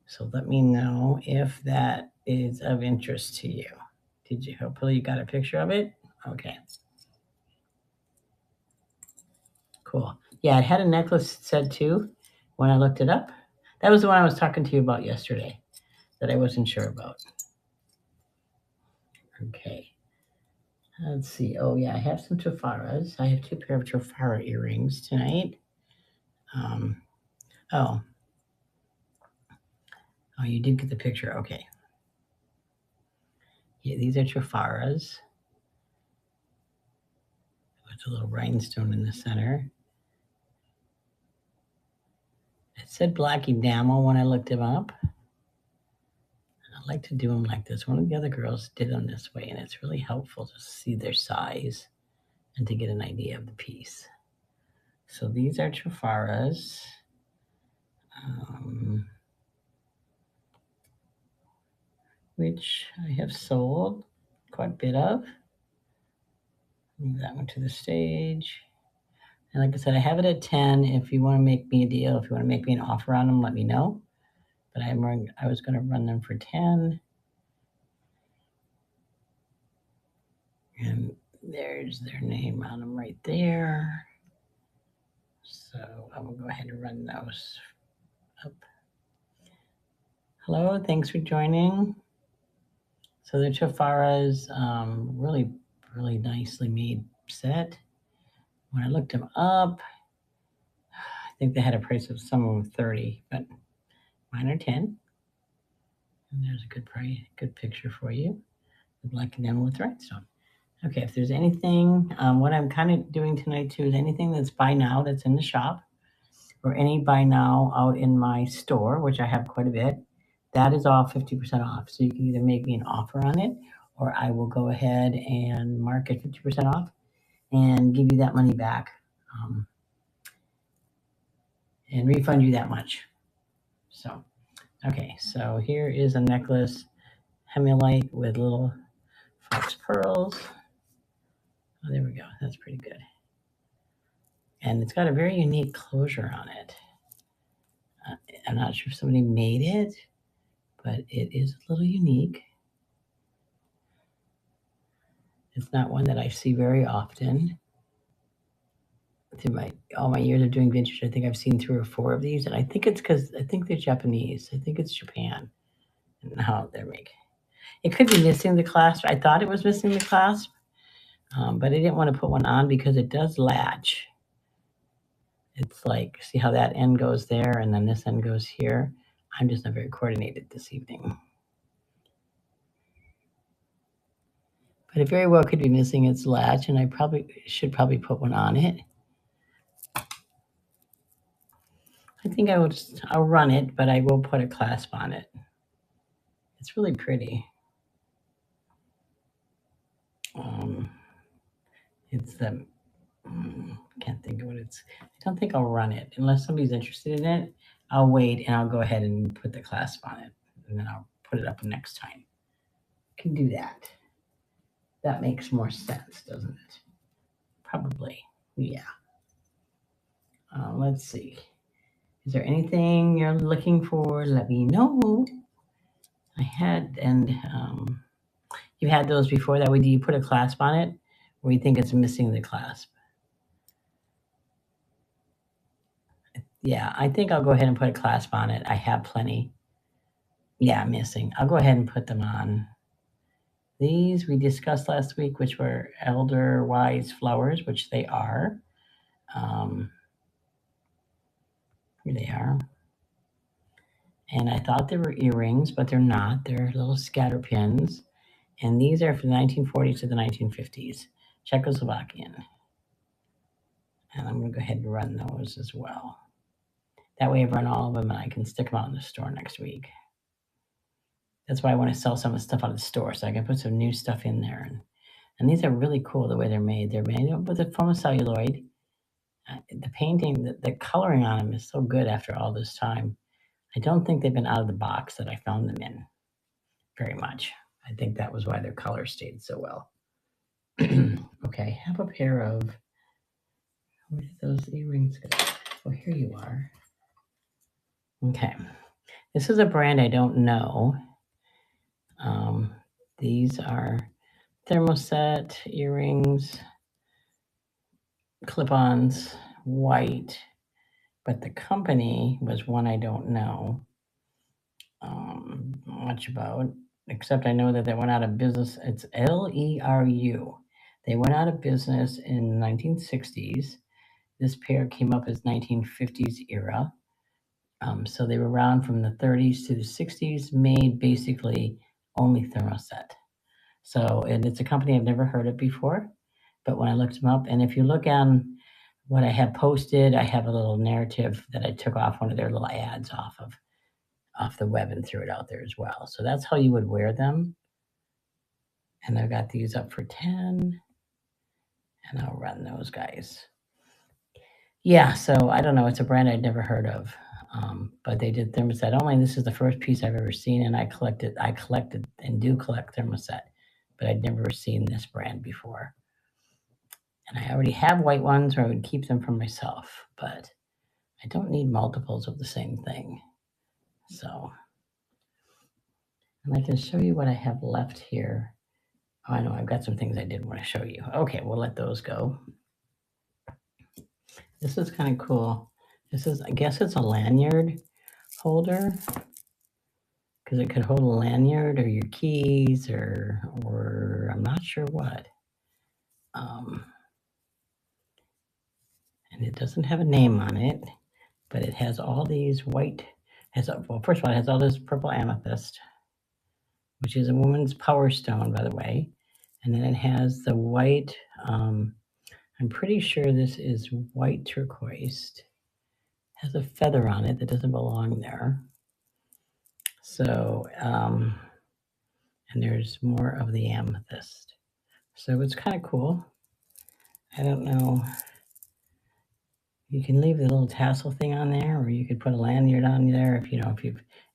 So let me know if that is of interest to you. Did you? Hopefully you got a picture of it? Okay, cool. Yeah, it had a necklace, it said too, when I looked it up. That was the one I was talking to you about yesterday that I wasn't sure about. Okay. Let's see. Oh, yeah, I have some Tofaras. I have 2 pair of Tofara earrings tonight. Um, oh, oh, you did get the picture. Okay. Yeah, these are Tofaras with a little rhinestone in the center. It said Black Enamel when I looked him up. I like to do them like this. One of the other girls did them this way, and it's really helpful to see their size and to get an idea of the piece. So these are Trafaras. Which I have sold quite a bit of. Move that one to the stage. And like I said, I have it at 10. If you want to make me a deal, if you want to make me an offer on them, let me know. But I was going to run them for 10. And there's their name on them right there. So I will go ahead and run those up. Hello, thanks for joining. So the Chofara's really, really nicely made set. When I looked them up, I think they had a price of some of them 30, but mine are 10. And there's a good price, good picture for you. The black enamel with rhinestone. Okay, if there's anything, what I'm kind of doing tonight too is anything that's buy now that's in the shop or any buy now out in my store, which I have quite a bit, that is all 50% off. So you can either make me an offer on it or I will go ahead and mark it 50% off and give you that money back and refund you that much. So, okay, so here is a necklace, hemulite with little fox pearls. Oh, there we go. That's pretty good. And it's got a very unique closure on it. I'm not sure if somebody made it, but it is a little unique. It's not one that I see very often. Through all my years of doing vintage, I think I've seen 3 or 4 of these, and I think it's because I think they're Japanese. I think it's Japan and how they're made. It could be missing the clasp. I thought it was missing the clasp, but I didn't want to put one on because it does latch. It's like, see how that end goes there and then this end goes here? I'm just not very coordinated this evening. But it very well could be missing its latch, and I should put one on it. I think I'll run it, but I will put a clasp on it. It's really pretty. It's the, can't think of what it's, I don't think I'll run it. Unless somebody's interested in it, I'll wait and I'll go ahead and put the clasp on it. And then I'll put it up next time. Can do that. That makes more sense, doesn't it? Probably, yeah. Let's see. Is there anything you're looking for? Let me know. I had, and you had those before. That way, do you put a clasp on it, or you think it's missing the clasp? Yeah, I think I'll go ahead and put a clasp on it. I have plenty. Yeah, missing. I'll go ahead and put them on. These we discussed last week, which were elder wise flowers, which they are. Here they are. And I thought they were earrings, but they're not. They're little scatter pins. And these are from the 1940s to the 1950s, Czechoslovakian. And I'm going to go ahead and run those as well. That way I've run all of them and I can stick them out in the store next week. That's why I want to sell some of the stuff out of the store so I can put some new stuff in there. And these are really cool the way they're made. They're made with a foam celluloid. The painting, the coloring on them is so good after all this time. I don't think they've been out of the box that I found them in very much. I think that was why their color stayed so well. Okay, I have a pair of, where did those earrings go? Oh, here you are. Okay, this is a brand I don't know. These are thermoset earrings, clip-ons, white, but the company was one I don't know much about, except I know that they went out of business. It's Leru. They went out of business in the 1960s. This pair came up as 1950s era. So they were around from the 30s to the 60s, made basically only thermoset. So, and it's a company I've never heard of before, but when I looked them up, and if you look on what I have posted, I have a little narrative that I took off one of their little ads off the web and threw it out there as well. So that's how you would wear them. And I've got these up for 10, and I'll run those guys. Yeah, so I don't know. It's a brand I'd never heard of, but they did thermoset only. And this is the first piece I've ever seen, and I collected and do collect thermoset, but I'd never seen this brand before. And I already have white ones, or I would keep them for myself, but I don't need multiples of the same thing. So, and I can show you what I have left here. Oh, I know I've got some things I did want to show you. Okay, we'll let those go. This is kind of cool. This is, I guess it's a lanyard holder, because it could hold a lanyard or your keys or I'm not sure what. And it doesn't have a name on it, but it has all these white, well, first of all, it has all this purple amethyst, which is a woman's power stone, by the way. And then it has the white, I'm pretty sure this is white turquoise. Has a feather on it that doesn't belong there. So, and there's more of the amethyst. So it's kind of cool. I don't know. You can leave the little tassel thing on there, or you could put a lanyard on there if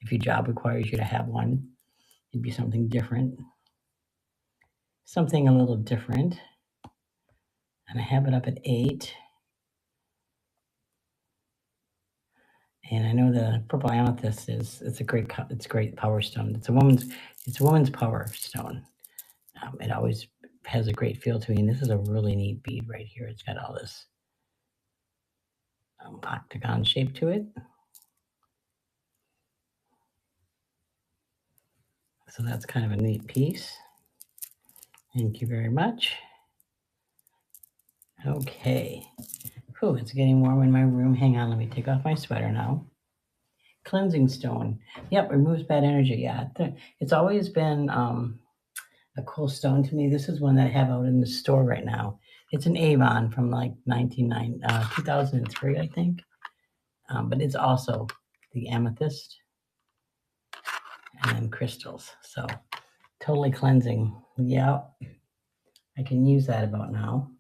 if your job requires you to have one. It'd be something different. Something a little different. And I have it up at 8. And I know the purple amethyst it's a great power stone. It's a woman's power stone. It always has a great feel to me. And this is a really neat bead right here. It's got all this octagon shape to it. So that's kind of a neat piece. Thank you very much. Okay. Oh, it's getting warm in my room. Hang on, let me take off my sweater now. Cleansing stone. Yep, removes bad energy. Yeah, it's always been a cool stone to me. This is one that I have out in the store right now. It's an Avon from like 2003, I think. But it's also the amethyst and then crystals. So totally cleansing. Yeah, I can use that about now.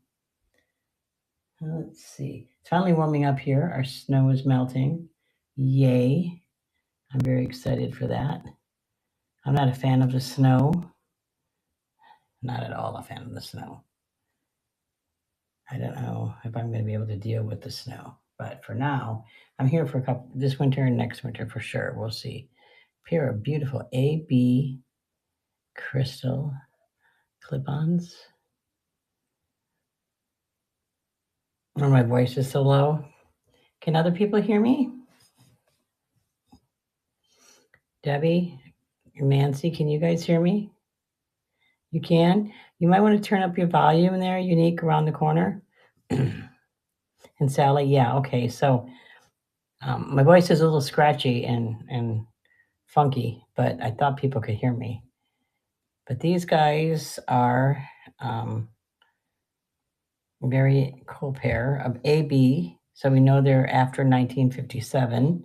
Let's see. It's finally warming up here. Our snow is melting. Yay. I'm very excited for that. I'm not a fan of the snow. Not at all a fan of the snow. I don't know if I'm going to be able to deal with the snow, But for now, I'm here for a couple this winter and next winter for sure. We'll see. Pair of beautiful AB crystal clip-ons. Oh, my voice is so low. Can other people hear me? Debbie, Nancy, can you guys hear me? You can? You might want to turn up your volume there, Unique, around the corner. And Sally, yeah, okay. So my voice is a little scratchy and funky, but I thought people could hear me. But these guys are very cool pair of AB. So we know they're after 1957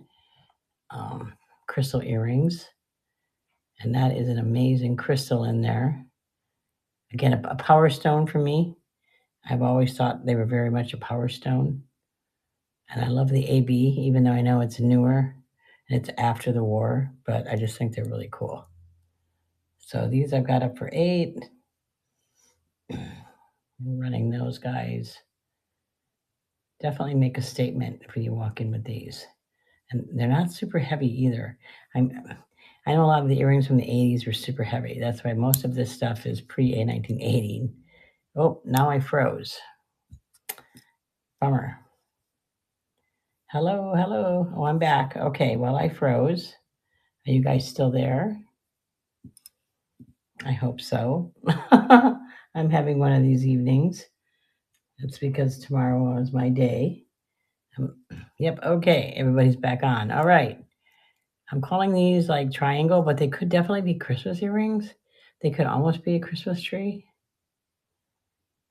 crystal earrings. And that is an amazing crystal in there. Again, a power stone for me. I've always thought they were very much a power stone. And I love the AB, even though I know it's newer and it's after the war, but I just think they're really cool. So these I've got up for 8. Running those guys. Definitely make a statement if you walk in with these. And they're not super heavy either. I know a lot of the earrings from the 80s were super heavy. That's why most of this stuff is pre-1980. Oh, now I froze. Bummer. Hello, hello. Oh, I'm back. Okay, well, I froze. Are you guys still there? I hope so. I'm having one of these evenings. It's because tomorrow is my day. Yep, okay, everybody's back on. All right. I'm calling these like triangle, but they could definitely be Christmas earrings. They could almost be a Christmas tree.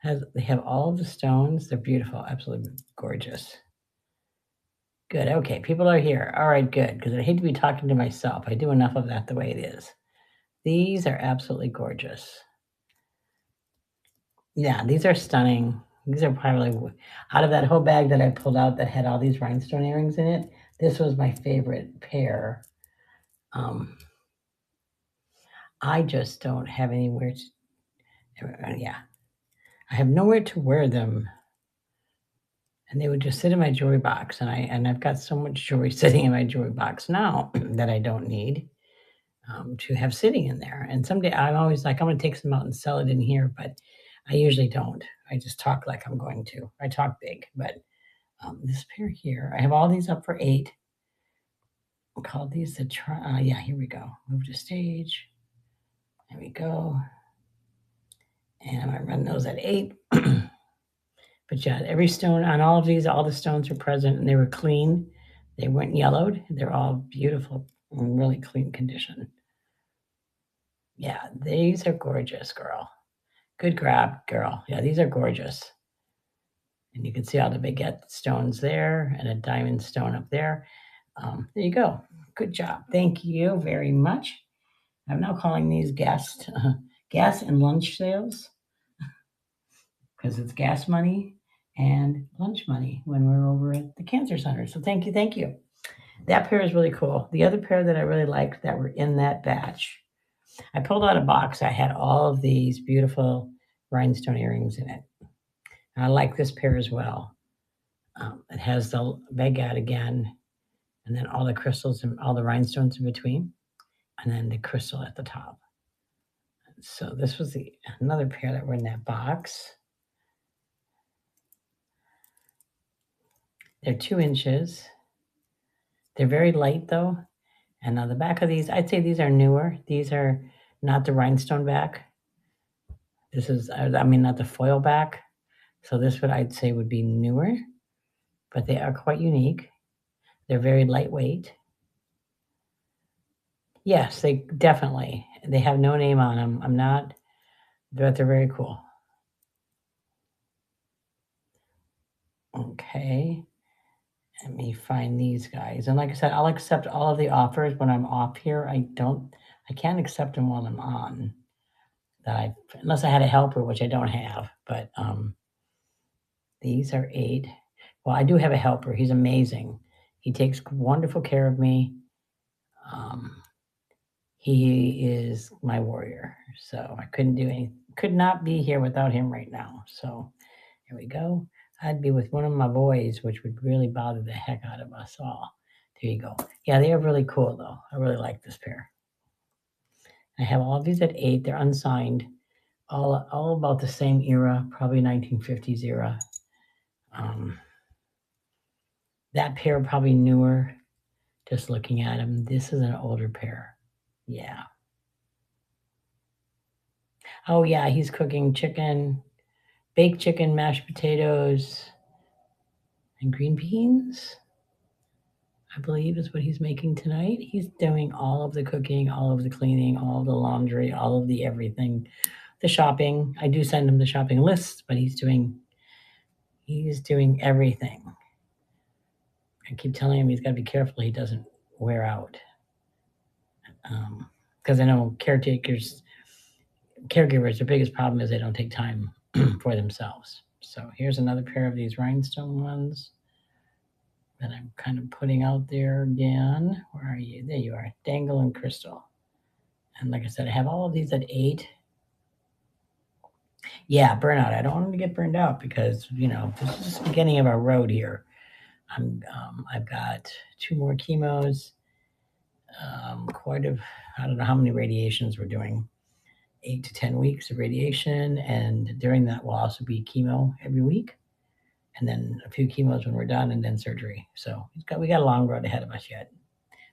They have all of the stones. They're beautiful, absolutely gorgeous. Good. Okay, people are here. All right, good. Because I hate to be talking to myself. I do enough of that the way it is. These are absolutely gorgeous. Yeah, these are stunning. These are probably out of that whole bag that I pulled out that had all these rhinestone earrings in it. This was my favorite pair. I just don't have anywhere to. Yeah, I have nowhere to wear them, and they would just sit in my jewelry box. And I've got so much jewelry sitting in my jewelry box now that I don't need to have sitting in there. And someday I'm always like, I'm going to take some out and sell it in here, but I usually don't. I just talk like I'm going to. I talk big, but this pair here, I have all these up for 8. I called these the yeah, here we go. Move to stage. There we go. And I run those at 8. But yeah, every stone on all of these, all the stones were present and they were clean. They weren't yellowed. They're all beautiful and really clean condition. Yeah, these are gorgeous, girl. Good grab, girl. Yeah, these are gorgeous. And you can see all the baguette stones there and a diamond stone up there. There you go. Good job. Thank you very much. I'm now calling these gas and lunch sales because it's gas money and lunch money when we're over at the cancer center. So thank you, thank you. That pair is really cool. The other pair that I really liked that were in that batch, I pulled out a box that had all of these beautiful rhinestone earrings in it. And I like this pair as well. It has the baguette again, and then all the crystals and all the rhinestones in between, and then the crystal at the top. So this was another pair that were in that box. They're 2 inches. They're very light though. And on the back of these, I'd say these are newer. These are not the rhinestone back. This is, not the foil back. So this would, I'd say, would be newer, but they are quite unique. They're very lightweight. Yes, they definitely. They have no name on them. But they're very cool. Okay. Let me find these guys. And like I said, I'll accept all of the offers when I'm off here. I can't accept them while I'm on. Unless I had a helper, which I don't have. But these are 8. Well, I do have a helper. He's amazing. He takes wonderful care of me. He is my warrior. So I could not be here without him right now. So here we go. I'd be with one of my boys, which would really bother the heck out of us all. There you go. Yeah, they are really cool though. I really like this pair. I have all of these at 8. They're unsigned, all about the same era, probably 1950s era. Um, that pair probably newer. Just looking at them, this is an older pair. Yeah. Oh yeah, he's cooking chicken, baked chicken, mashed potatoes, and green beans. I believe is what he's making tonight. He's doing all of the cooking, all of the cleaning, all of the laundry, all of the everything, the shopping. I do send him the shopping lists, but he's doing everything. I keep telling him he's got to be careful he doesn't wear out. Because I know caregivers, their biggest problem is they don't take time for themselves. So here's another pair of these rhinestone ones that I'm kind of putting out there again. Where are you? There you are, Dangle and Crystal. And like I said, I have all of these at 8. Yeah, burnout. I don't want them to get burned out because this is the beginning of our road here. I've got 2 more chemos. I don't know how many radiations we're doing. 8 to 10 weeks of radiation, and during that will also be chemo every week, and then a few chemos when we're done, and then surgery. So we got a long road ahead of us yet.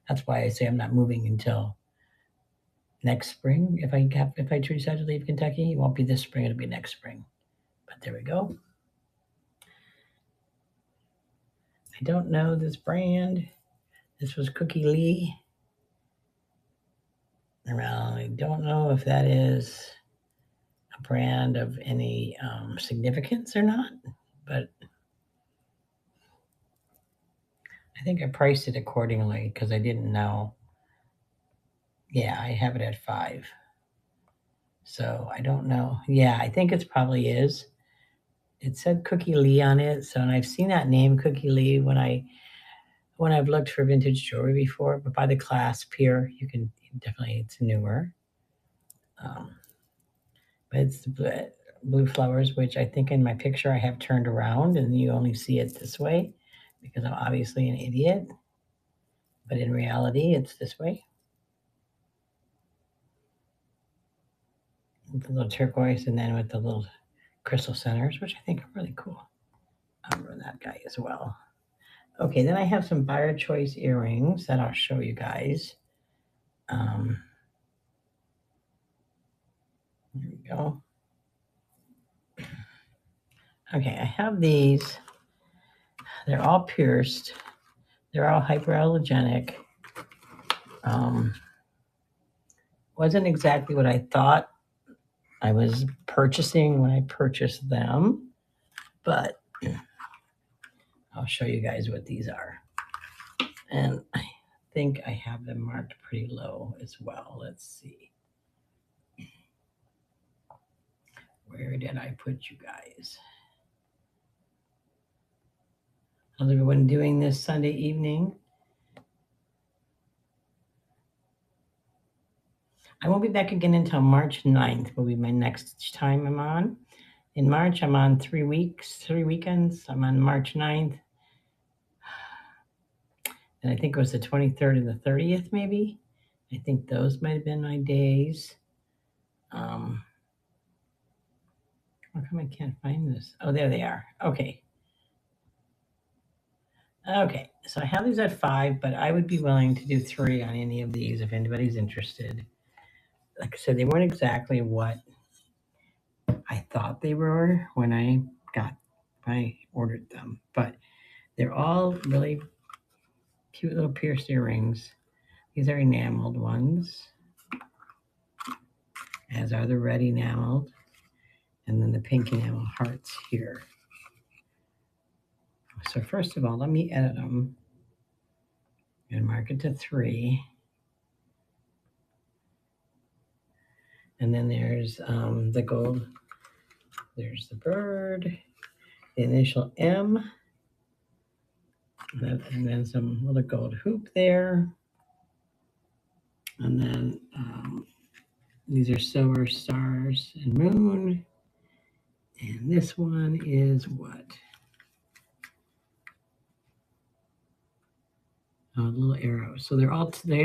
That's why I say I'm not moving until next spring. If I decide to leave Kentucky, it won't be this spring; it'll be next spring. But there we go. I don't know this brand. This was Cookie Lee. Well, I don't know if that is a brand of any significance or not, but I think I priced it accordingly because I didn't know. Yeah, I have it at 5. So I don't know. Yeah, I think it probably is. It said Cookie Lee on it, and I've seen that name Cookie Lee when I've looked for vintage jewelry before. But by the clasp here, you can definitely it's newer. But it's the blue flowers, which I think in my picture I have turned around, and you only see it this way because I'm obviously an idiot. But in reality, it's this way. With the little turquoise, and then with the little crystal centers, which I think are really cool. I'll run that guy as well. Okay, then I have some buyer choice earrings that I'll show you guys. Here we go. Okay, I have these. They're all pierced. They're all hyperallergenic. Wasn't exactly what I thought I was purchasing when I purchased them, but I'll show you guys what these are. And I think I have them marked pretty low as well. Let's see. Where did I put you guys? How's everyone doing this Sunday evening? I won't be back again until March 9th will be my next time I'm on. In March, I'm on 3 weekends. I'm on March 9th. And I think it was the 23rd and the 30th, maybe. I think those might have been my days. How come I can't find this? Oh, there they are. Okay. Okay, so I have these at 5, but I would be willing to do 3 on any of these if anybody's interested. Like I said, they weren't exactly what I thought they were when I ordered them, but they're all really cute little pierced earrings. These are enameled ones, as are the red enameled, and then the pink enamel hearts here. So first of all, let me edit them and mark it to 3. And then there's the gold. There's the bird, the initial M, and then some little gold hoop there. And then these are silver stars and moon. And this one is what? little arrows. So they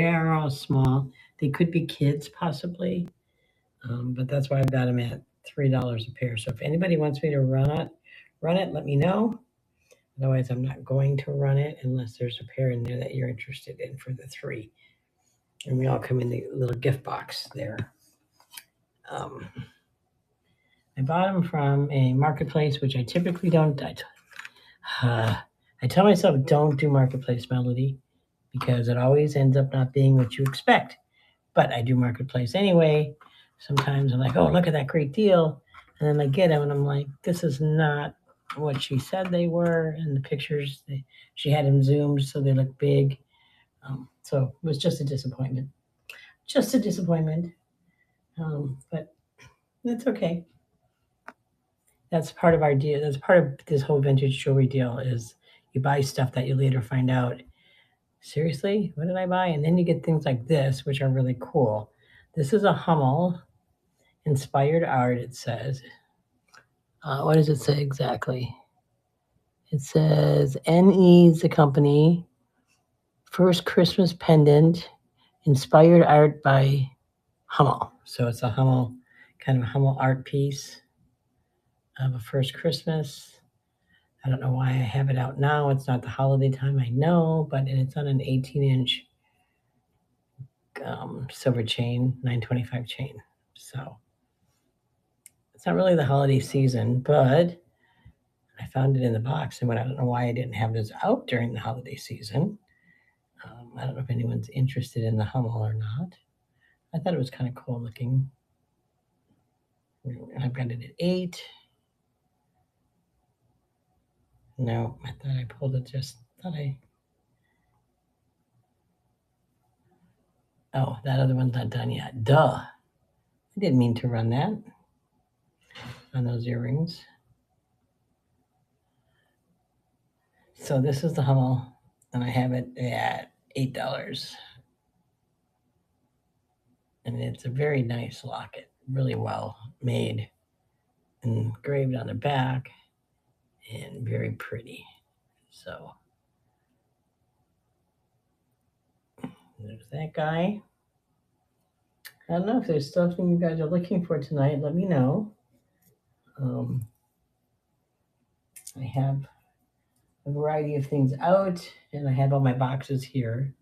are all small. They could be kids possibly, but that's why I've got them at $3 a pair. So if anybody wants me to run it, let me know. Otherwise, I'm not going to run it unless there's a pair in there that you're interested in for the three. And we all come in the little gift box there. I bought them from a marketplace, which I typically don't. I tell myself don't do marketplace, Melody, because it always ends up not being what you expect. But I do marketplace anyway. Sometimes I'm like, oh, look at that great deal. And then I get them and I'm like, this is not what she said they were. And the pictures, she had them zoomed so they look big. So it was just a disappointment. Just a disappointment. But that's okay. That's part of our deal. That's part of this whole vintage jewelry deal is you buy stuff that you later find out, seriously, what did I buy? And then you get things like this, which are really cool. This is a Hummel inspired art, it says. What does it say exactly? It says NE's the company, first Christmas pendant, inspired art by Hummel. So it's a Hummel, kind of a Hummel art piece of a first Christmas. I don't know why I have it out now. It's not the holiday time, I know, but it's on an 18-inch silver chain, 925 chain. So it's not really the holiday season, but I found it in the box. And I don't know why I didn't have this out during the holiday season. I don't know if anyone's interested in the Hummel or not. I thought it was kind of cool looking. I've got it at 8. No, I thought I pulled it Oh, that other one's not done yet. Duh. I didn't mean to run that on those earrings. So this is the Hummel, and I have it at $8. And it's a very nice locket, really well made, engraved on the back, and very pretty. So there's that guy. I don't know if there's something you guys are looking for tonight. Let me know. I have a variety of things out, and I have all my boxes here.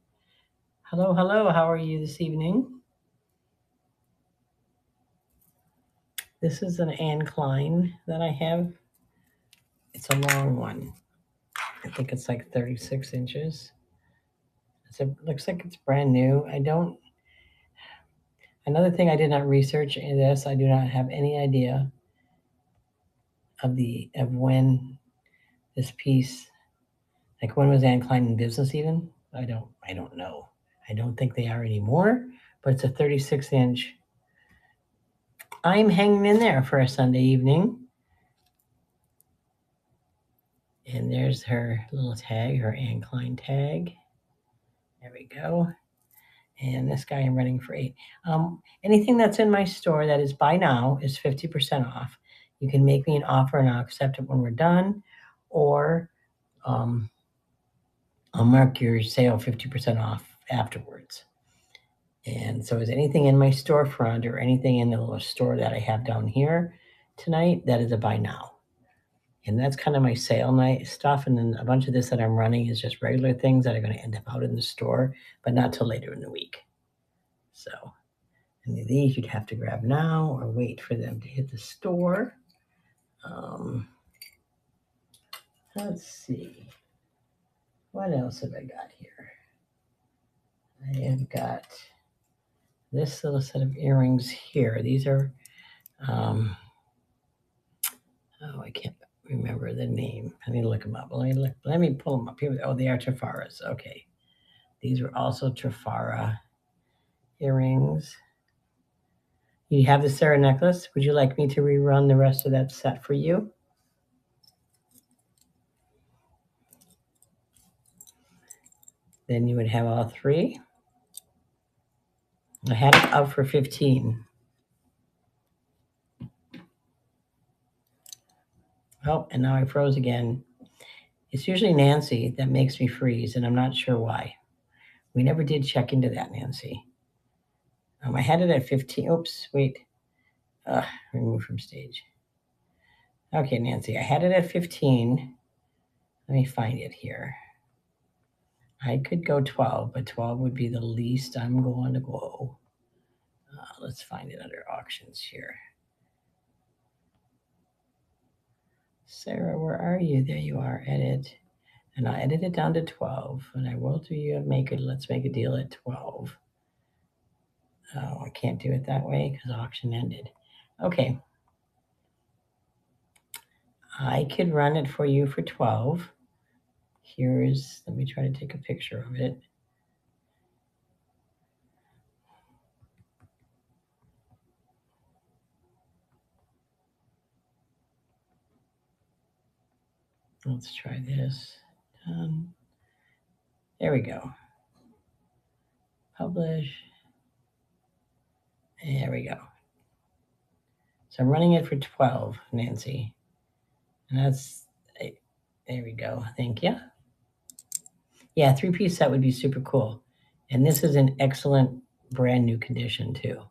Hello, hello. How are you this evening? This is an Anne Klein that I have. It's a long one. I think it's like 36 inches. Looks like it's brand new. Another thing I did not research in this, I do not have any idea of when this piece, like when was Anne Klein in business even? I don't know. I don't think they are anymore, but it's a 36-inch. I'm hanging in there for a Sunday evening. And there's her little tag, her Anne Klein tag. There we go. And this guy I'm running for 8. Anything that's in my store that is buy now is 50% off. You can make me an offer and I'll accept it when we're done, or I'll mark your sale 50% off afterwards. And so is anything in my storefront or anything in the little store that I have down here tonight, that is a buy now. And that's kind of my sale night stuff. And then a bunch of this that I'm running is just regular things that are going to end up out in the store, but not till later in the week. So any of these you'd have to grab now or wait for them to hit the store. Let's see. What else have I got here? I have got this little set of earrings here. These are, oh, I can't remember the name. I need to look them up. Let me pull them up here. Oh, they are Trafaras. Okay. These are also Trafara earrings. You have the Sarah necklace. Would you like me to rerun the rest of that set for you? Then you would have all 3. I had it up for 15. Oh, and now I froze again. It's usually Nancy that makes me freeze, and I'm not sure why. We never did check into that, Nancy. I had it at 15. Oops, wait. Remove from stage. Okay, Nancy, I had it at 15. Let me find it here. I could go 12, but 12 would be the least I'm going to go. Let's find it under auctions here. Sarah, where are you? There you are. Edit. And I'll edit it down to 12. And I will do you let's make a deal at 12. Oh, I can't do it that way because auction ended. Okay. I could run it for you for 12. Let me try to take a picture of it. Let's try this. There we go. Publish. There we go. So I'm running it for 12, Nancy. And there we go. Thank you. Yeah, 3-piece set would be super cool. And this is an excellent brand new condition too.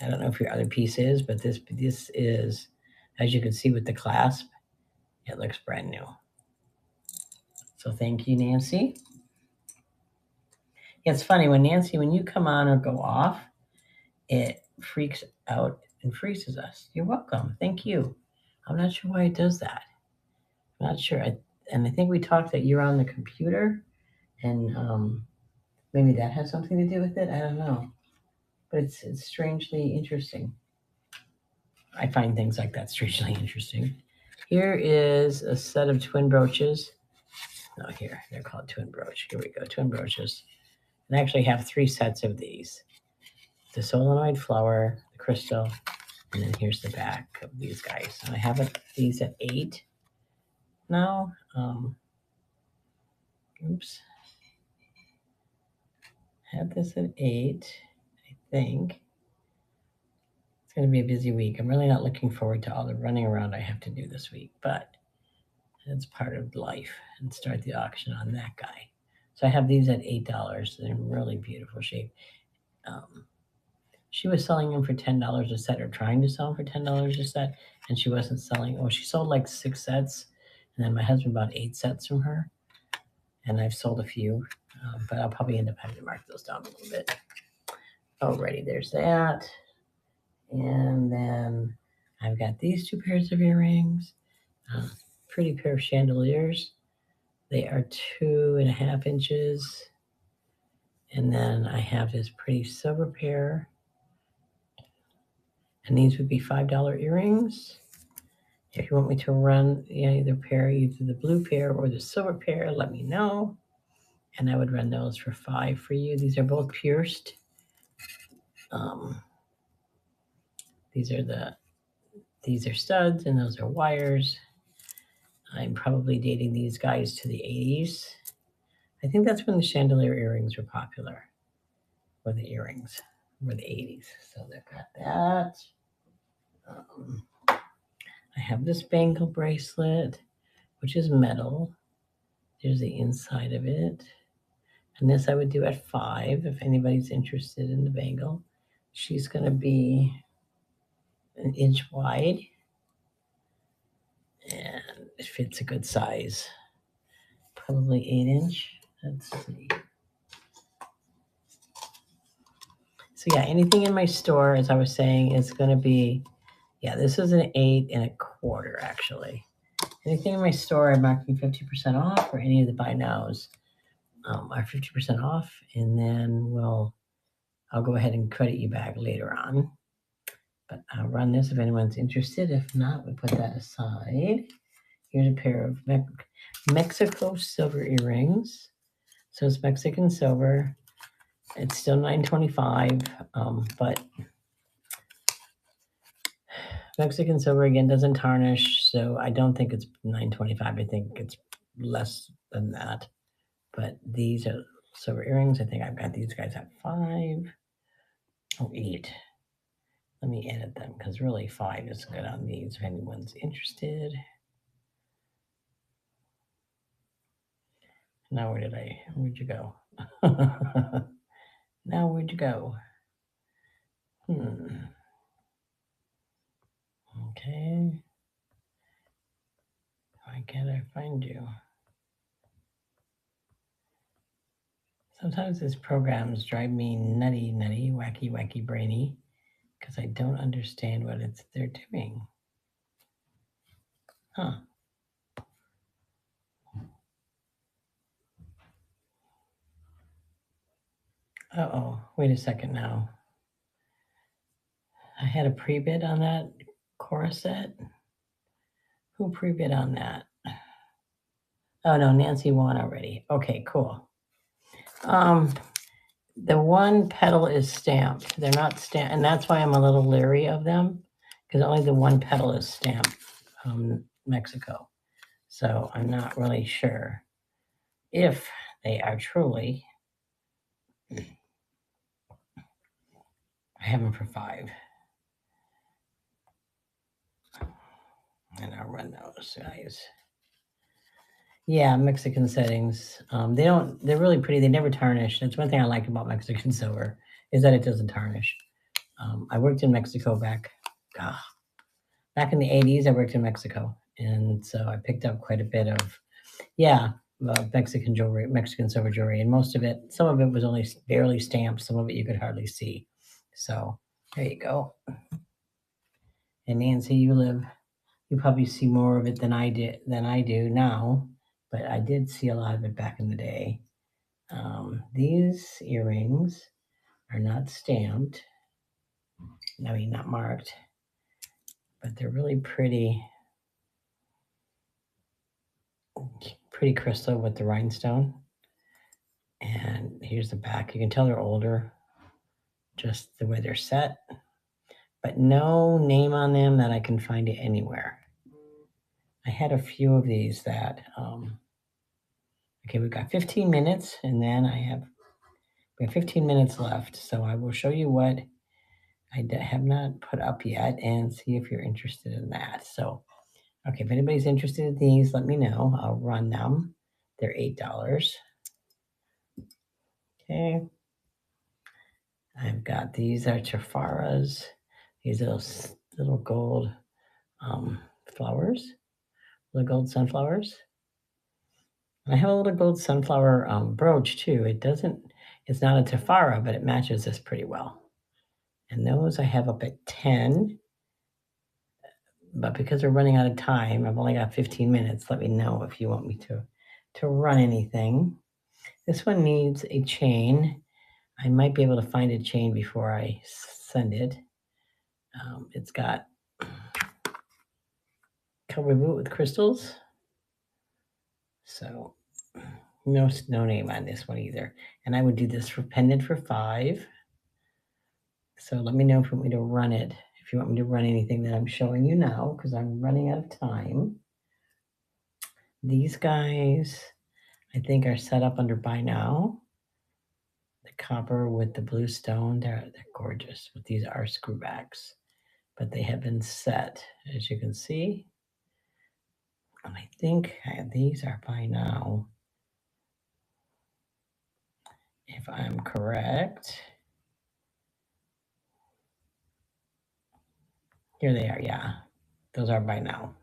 I don't know if your other piece is, but this is, as you can see with the clasp, it looks brand new. So thank you, Nancy. Yeah, it's funny when you come on or go off, it freaks out and freezes us. You're welcome. Thank you. I'm not sure why it does that. I'm not sure. I think we talked that you're on the computer, and maybe that has something to do with it. I don't know. But it's strangely interesting. I find things like that strangely interesting. Here is a set of twin brooches. No, here, they're called twin brooch. Here we go, twin brooches. And I actually have 3 sets of these. The solenoid flower, the crystal, and then here's the back of these guys. And I have these at 8 now. Oops. Had this at 8, I think. It's going to be a busy week. I'm really not looking forward to all the running around I have to do this week, but it's part of life. And start the auction on that guy. So I have these at $8. They're in really beautiful shape. She was selling them for $10 a set, or trying to sell them for $10 a set, and she wasn't selling. Oh, she sold like 6 sets, and then my husband bought 8 sets from her, and I've sold a few, but I'll probably end up having to mark those down a little bit. Alrighty, there's that. And then I've got these 2 pairs of earrings, pretty pair of chandeliers. They are 2.5 inches. And then I have this pretty silver pair. And these would be $5 earrings. If you want me to run either the blue pair or the silver pair, let me know. And I would run those for $5 for you. These are both pierced. These are studs, and those are wires. I'm probably dating these guys to the 80s. I think that's when the chandelier earrings were popular, or the earrings were the 80s. So they've got that. I have this bangle bracelet, which is metal. There's the inside of it. And this I would do at 5 if anybody's interested in the bangle. She's going to be 1 inch wide, and it fits a good size. Probably 8-inch. Let's see. So yeah, anything in my store, as I was saying, is going to be, this is an 8.25 actually. Anything in my store, I'm marking 50% off, or any of the buy nows are 50% off, and then I'll go ahead and credit you back later on. But I'll run this if anyone's interested. If not, we put that aside. Here's a pair of Mexico silver earrings. So it's Mexican silver. It's still $9.25, but Mexican silver again doesn't tarnish, so I don't think it's $9.25. I think it's less than that. But these are silver earrings. I think I've got these guys at 5. Oh, 8. Let me edit them, because really 5 is good on these if anyone's interested. Now where'd you go? Now where'd you go? Okay. Why can't I find you? Sometimes these programs drive me nutty, wacky, brainy, because I don't understand what they're doing. Huh. Uh-oh, wait a second now. I had a pre-bid on that chorus set. Who pre-bid on that? Oh no, Nancy won already. Okay, cool. The one pedal is stamped. They're not stamped, and that's why I'm a little leery of them, because only the one pedal is stamped, Mexico. So I'm not really sure if they are truly. I have them for 5. And I'll run those guys. Yeah, Mexican settings. They're really pretty. They never tarnish. That's one thing I like about Mexican silver, is that it doesn't tarnish. I worked in Mexico back in the 80s. I worked in Mexico. And so I picked up quite a bit of, Mexican jewelry, Mexican silver jewelry. And most of it, some of it was only barely stamped. Some of it you could hardly see. So there you go. And Nancy, you probably see more of it than I do now, but I did see a lot of it back in the day. These earrings are not stamped. I mean, not marked, but they're really pretty crystal with the rhinestone. And here's the back. You can tell they're older, just the way they're set, but no name on them that I can find it anywhere. I had a few of these that, okay, we've got 15 minutes, and then we have 15 minutes left, so I will show you what I have not put up yet and see if you're interested in that. So, okay, if anybody's interested in these, let me know. I'll run them. They're $8. Okay. I've got these are Chafaras. These are little gold flowers, little gold sunflowers. And I have a little gold sunflower brooch too. It's not a Tafara, but it matches this pretty well. And those I have up at 10. But because we're running out of time, I've only got 15 minutes. Let me know if you want me to run anything. This one needs a chain. I might be able to find a chain before I send it. It's got cover boot with crystals. So no name on this one either. And I would do this for pendant for 5. So let me know if you want me to run it. If you want me to run anything that I'm showing you now, because I'm running out of time. These guys, I think, are set up under buy now. The copper with the blue stone, they're gorgeous. But these are screwbacks, but they have been set, as you can see. And I think these are buy now, if I'm correct. Here they are, yeah. Those are buy now.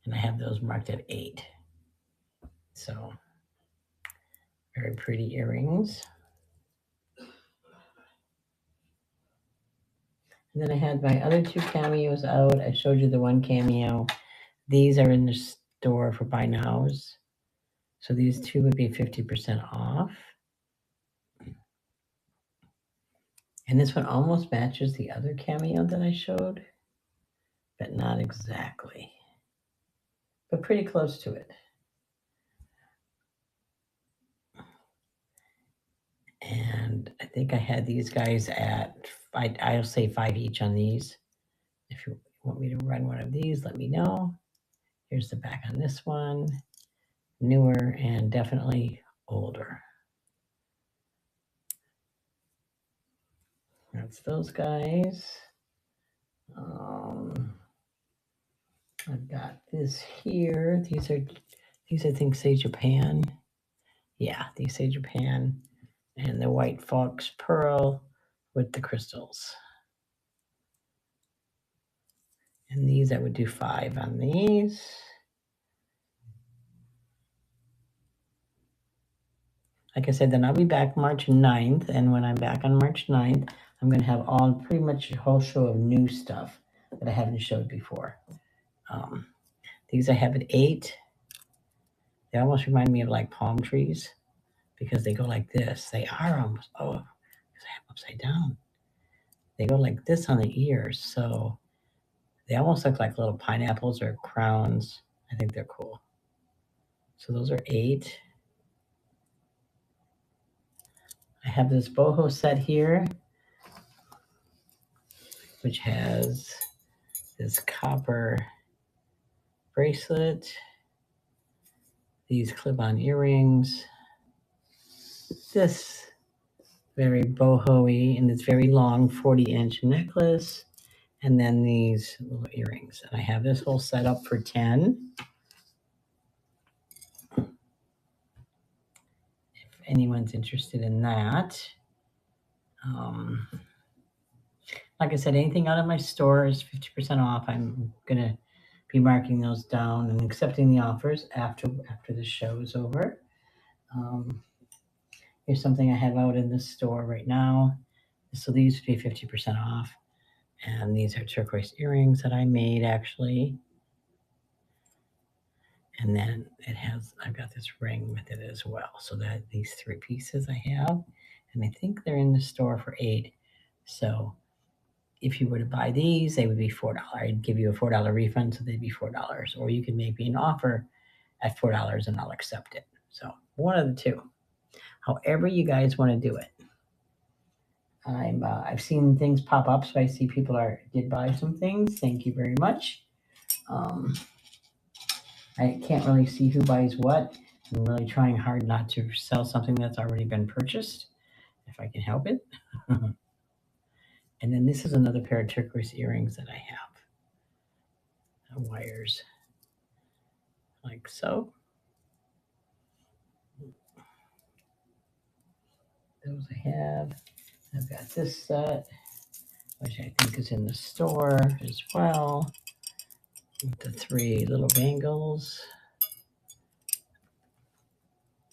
And I have those marked at 8. So, very pretty earrings. And then I had my other 2 cameos out. I showed you the one cameo. These are in the store for buy nows. So these 2 would be 50% off. And this one almost matches the other cameo that I showed, but not exactly, but pretty close to it. And I think I had these guys at, I'll say 5 each on these. If you want me to run one of these, let me know. Here's the back on this one. Newer and definitely older. That's those guys. I've got this here. These I think say Japan. Yeah, these say Japan. and the white fox pearl with the crystals. And these, I would do 5 on these. Like I said, then I'll be back March 9th. And when I'm back on March 9th, I'm going to have all pretty much a whole show of new stuff that I haven't showed before. These I have at 8. They almost remind me of like palm trees because they go like this. They are almost, because I have upside down. They go like this on the ears. So they almost look like little pineapples or crowns. I think they're cool. So those are 8. I have this boho set here, which has this copper bracelet, these clip-on earrings, this very boho-y and it's very long 40-inch necklace, and then these little earrings. And I have this whole setup for 10. If anyone's interested in that. Like I said, anything out of my store is 50% off. I'm going to be marking those down and accepting the offers after the show is over. Here's something I have out in the store right now. So these would be 50% off. And these are turquoise earrings that I made actually. And then I've got this ring with it as well. So that these 3 pieces I have, and I think they're in the store for 8. So if you were to buy these, they would be $4. I'd give you a $4 refund, so they'd be $4. Or you can make me an offer at $4 and I'll accept it. So one of the two. However you guys want to do it. I've seen things pop up, so I see people did buy some things. Thank you very much. I can't really see who buys what. I'm really trying hard not to sell something that's already been purchased, if I can help it. And then this is another pair of turquoise earrings that I have. Wires, like so. Those I have. I've got this set, which I think is in the store as well, with the 3 little bangles.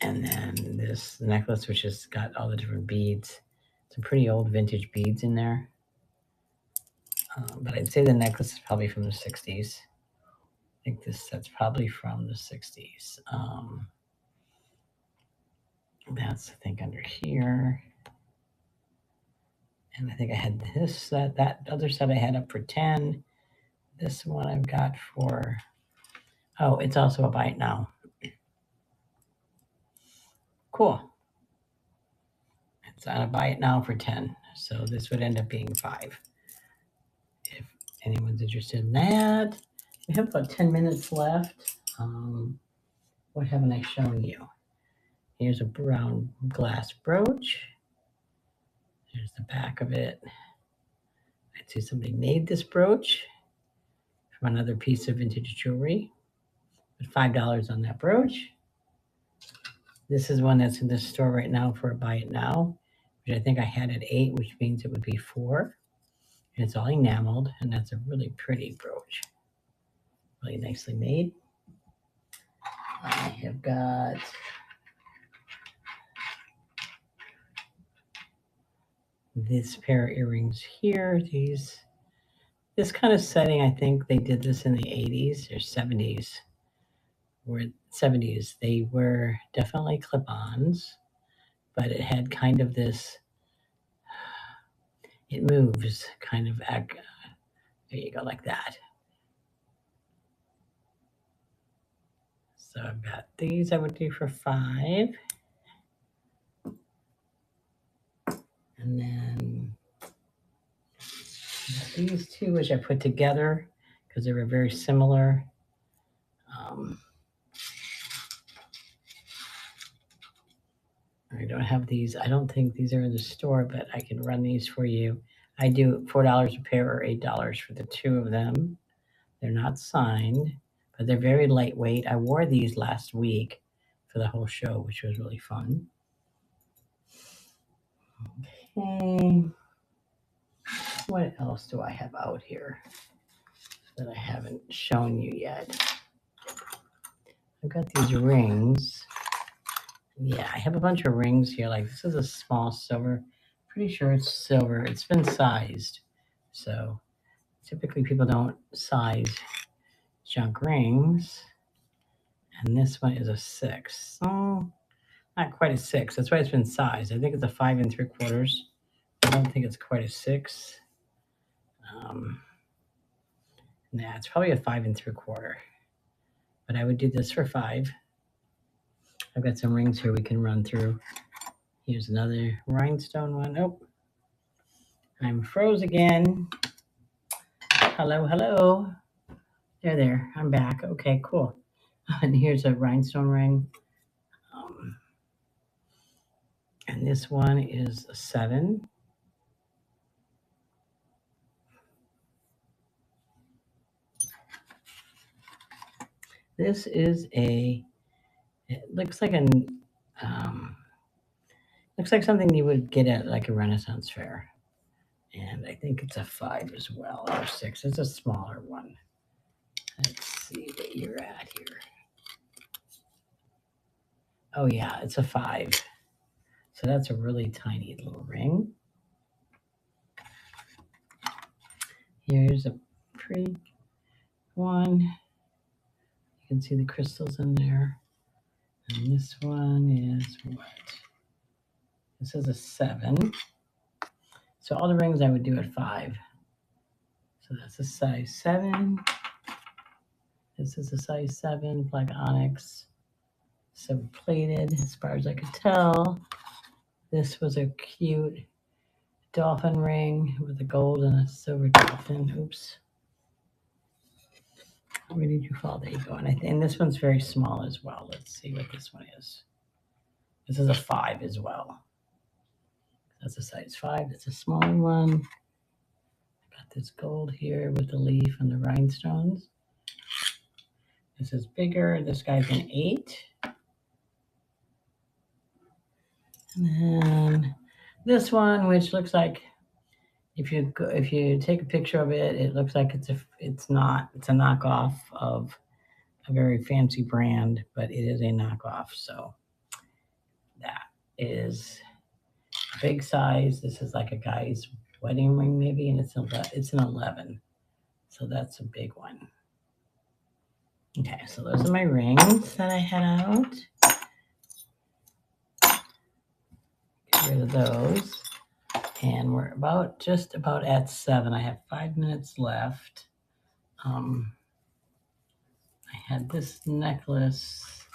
And then this necklace, which has got all the different beads. Some pretty old vintage beads in there. But I'd say the necklace is probably from the 60s. I think this set's probably from the 60s. That's, I think, under here. And I think I had this set, that other set I had up for 10. This one I've got for, oh, it's also a buy it now. Cool. It's on a buy it now for 10. So this would end up being 5. If anyone's interested in that. We have about 10 minutes left. What haven't I shown you? Here's a brown glass brooch. There's the back of it. I see somebody made this brooch from another piece of vintage jewelry. With $5 on that brooch. This is one that's in the store right now for a buy it now, which I think I had at 8, which means it would be 4. And it's all enameled, and that's a really pretty brooch. Really nicely made. I have got this pair of earrings here. This kind of setting, I think they did this in the 80s or 70s. They were definitely clip-ons, but it had kind of this, it moves kind of, there you go, like that. So I've got these I would do for 5. And then these 2, which I put together because they were very similar. I don't have these. I don't think these are in the store, but I can run these for you. I do $4 a pair or $8 for the 2 of them. They're not signed, but they're very lightweight. I wore these last week for the whole show, which was really fun. Okay. What else do I have out here that I haven't shown you yet? I've got these rings. Yeah, I have a bunch of rings here. Like this is a small silver. Pretty sure it's silver. It's been sized. So typically people don't size junk rings. And this one is a 6. Oh, not quite a 6. That's why it's been sized. I think it's a 5 3/4. I don't think it's quite a 6. Nah, it's probably a 5 3/4. But I would do this for 5. I've got some rings here we can run through. Here's another rhinestone one. Oh, I'm froze again. Hello, hello. There. I'm back. Okay, cool. And here's a rhinestone ring. And this one is a 7. This is it looks like looks like something you would get at like a Renaissance fair. And I think it's a 5 as well, or 6. It's a smaller one. Let's see what you're at here. Oh yeah, it's a 5. So that's a really tiny little ring. Here's a pretty one. You can see the crystals in there. And this one is what? This is a 7. So all the rings I would do at 5. So that's a size 7. This is a size 7, black onyx. So plated, as far as I could tell. This was a cute dolphin ring with a gold and a silver dolphin. Oops. Where did you fall? There you go. And this one's very small as well. Let's see what this one is. This is a 5 as well. That's a size 5. It's a smaller one. I got this gold here with the leaf and the rhinestones. This is bigger. This guy's an 8. And then this one, which looks like if you take a picture of it, it looks like it's a knockoff of a very fancy brand, but it is a knockoff. So that is big size. This is like a guy's wedding ring maybe, and it's an 11. So that's a big one. Okay, so those are my rings that I had out. Get rid of those. And we're just about at 7. I have 5 minutes left. I had this necklace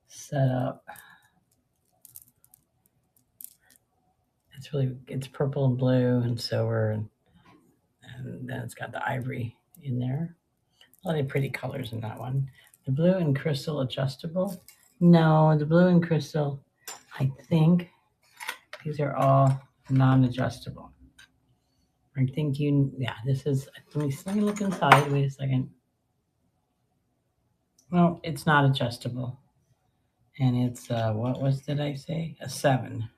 set up. It's purple and blue and silver, and then it's got the ivory in there. A lot of pretty colors in that one. The blue and crystal adjustable. No, the blue and crystal, I think these are all non-adjustable. I think this is, let me look inside. Wait a second. Well, it's not adjustable. And it's, did I say? A 7.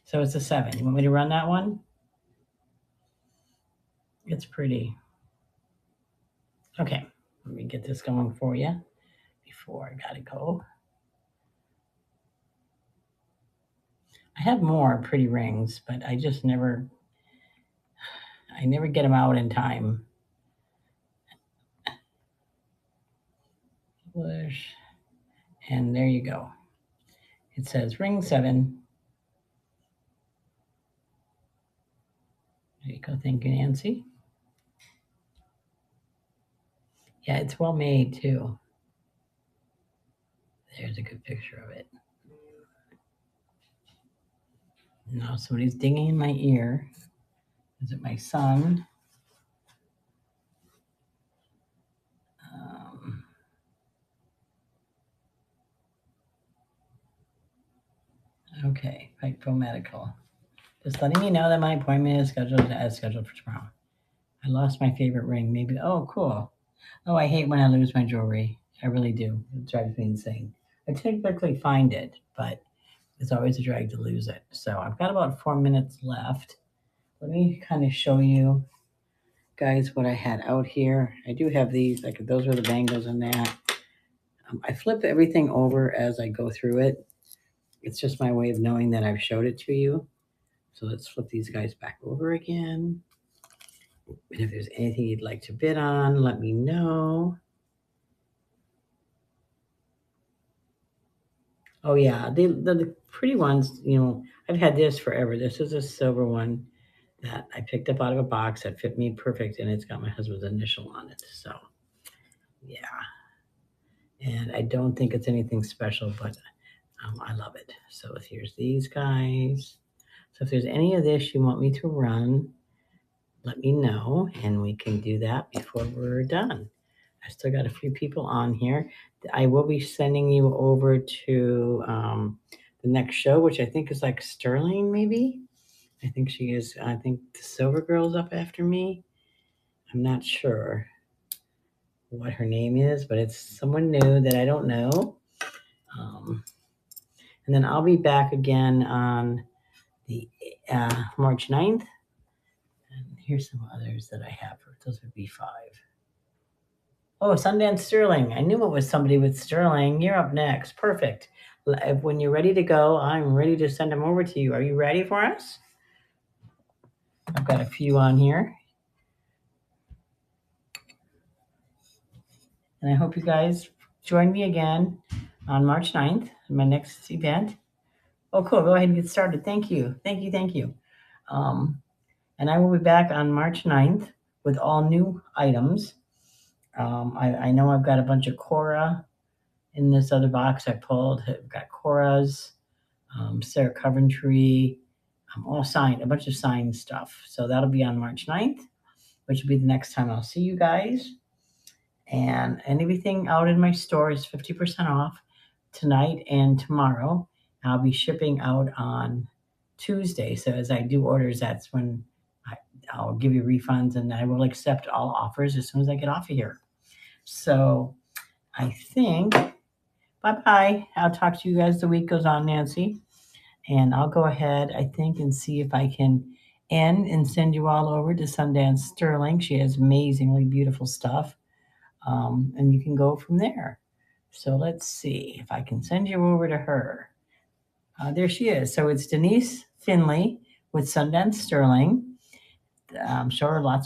So it's a 7. You want me to run that one? It's pretty. Okay, let me get this going for you before I gotta go. I have more pretty rings, but I never get them out in time. And there you go. It says ring 7. There you go. Thank you, Nancy. Yeah, it's well made too. There's a good picture of it. Now somebody's digging in my ear. Is it my son? Okay, Pikeville Medical. Just letting you know that my appointment is scheduled for tomorrow. I lost my favorite ring. Maybe. Oh, cool. Oh, I hate when I lose my jewelry. I really do. It drives me insane. I typically find it, but It's always a drag to lose it. So I've got about 4 minutes left. Let me kind of show you guys what I had out here. I do have these, like those were the bangles in that. I flip everything over as I go through it. It's just my way of knowing that I've showed it to you. So let's flip these guys back over again. And if there's anything you'd like to bid on, let me know. Oh yeah, the pretty ones, you know, I've had this forever. This is a silver one that I picked up out of a box that fit me perfect, and it's got my husband's initial on it. So yeah, and I don't think it's anything special, but I love it. So here's these guys. So if there's any of this you want me to run, let me know, and we can do that before we're done. I still got a few people on here. I will be sending you over to the next show, which I think is like Sterling, maybe. I think she is. I think the Silver Girl's up after me. I'm not sure what her name is, but it's someone new that I don't know. Um, and then I'll be back again on the March 9th. And here's some others that I have. Those would be 5. Oh, Sundance Sterling. I knew it was somebody with Sterling. You're up next. Perfect. When you're ready to go, I'm ready to send them over to you. Are you ready for us? I've got a few on here. And I hope you guys join me again on March 9th, my next event. Oh, cool. Go ahead and get started. Thank you. Thank you. Thank you. And I will be back on March 9th with all new items. I know I've got a bunch of Cora in this other box I pulled. I've got Cora's, Sarah Coventry, all signed, a bunch of signed stuff. So that'll be on March 9th, which will be the next time I'll see you guys. And everything out in my store is 50% off tonight and tomorrow. I'll be shipping out on Tuesday. So as I do orders, that's when I'll give you refunds, and I will accept all offers as soon as I get off of here. So I think, bye-bye. I'll talk to you guys the week goes on, Nancy. And I'll go ahead, I think, and see if I can end and send you all over to Sundance Sterling. She has amazingly beautiful stuff. And you can go from there. So let's see if I can send you over to her. There she is. So it's Denise Finley with Sundance Sterling. I'm sure lots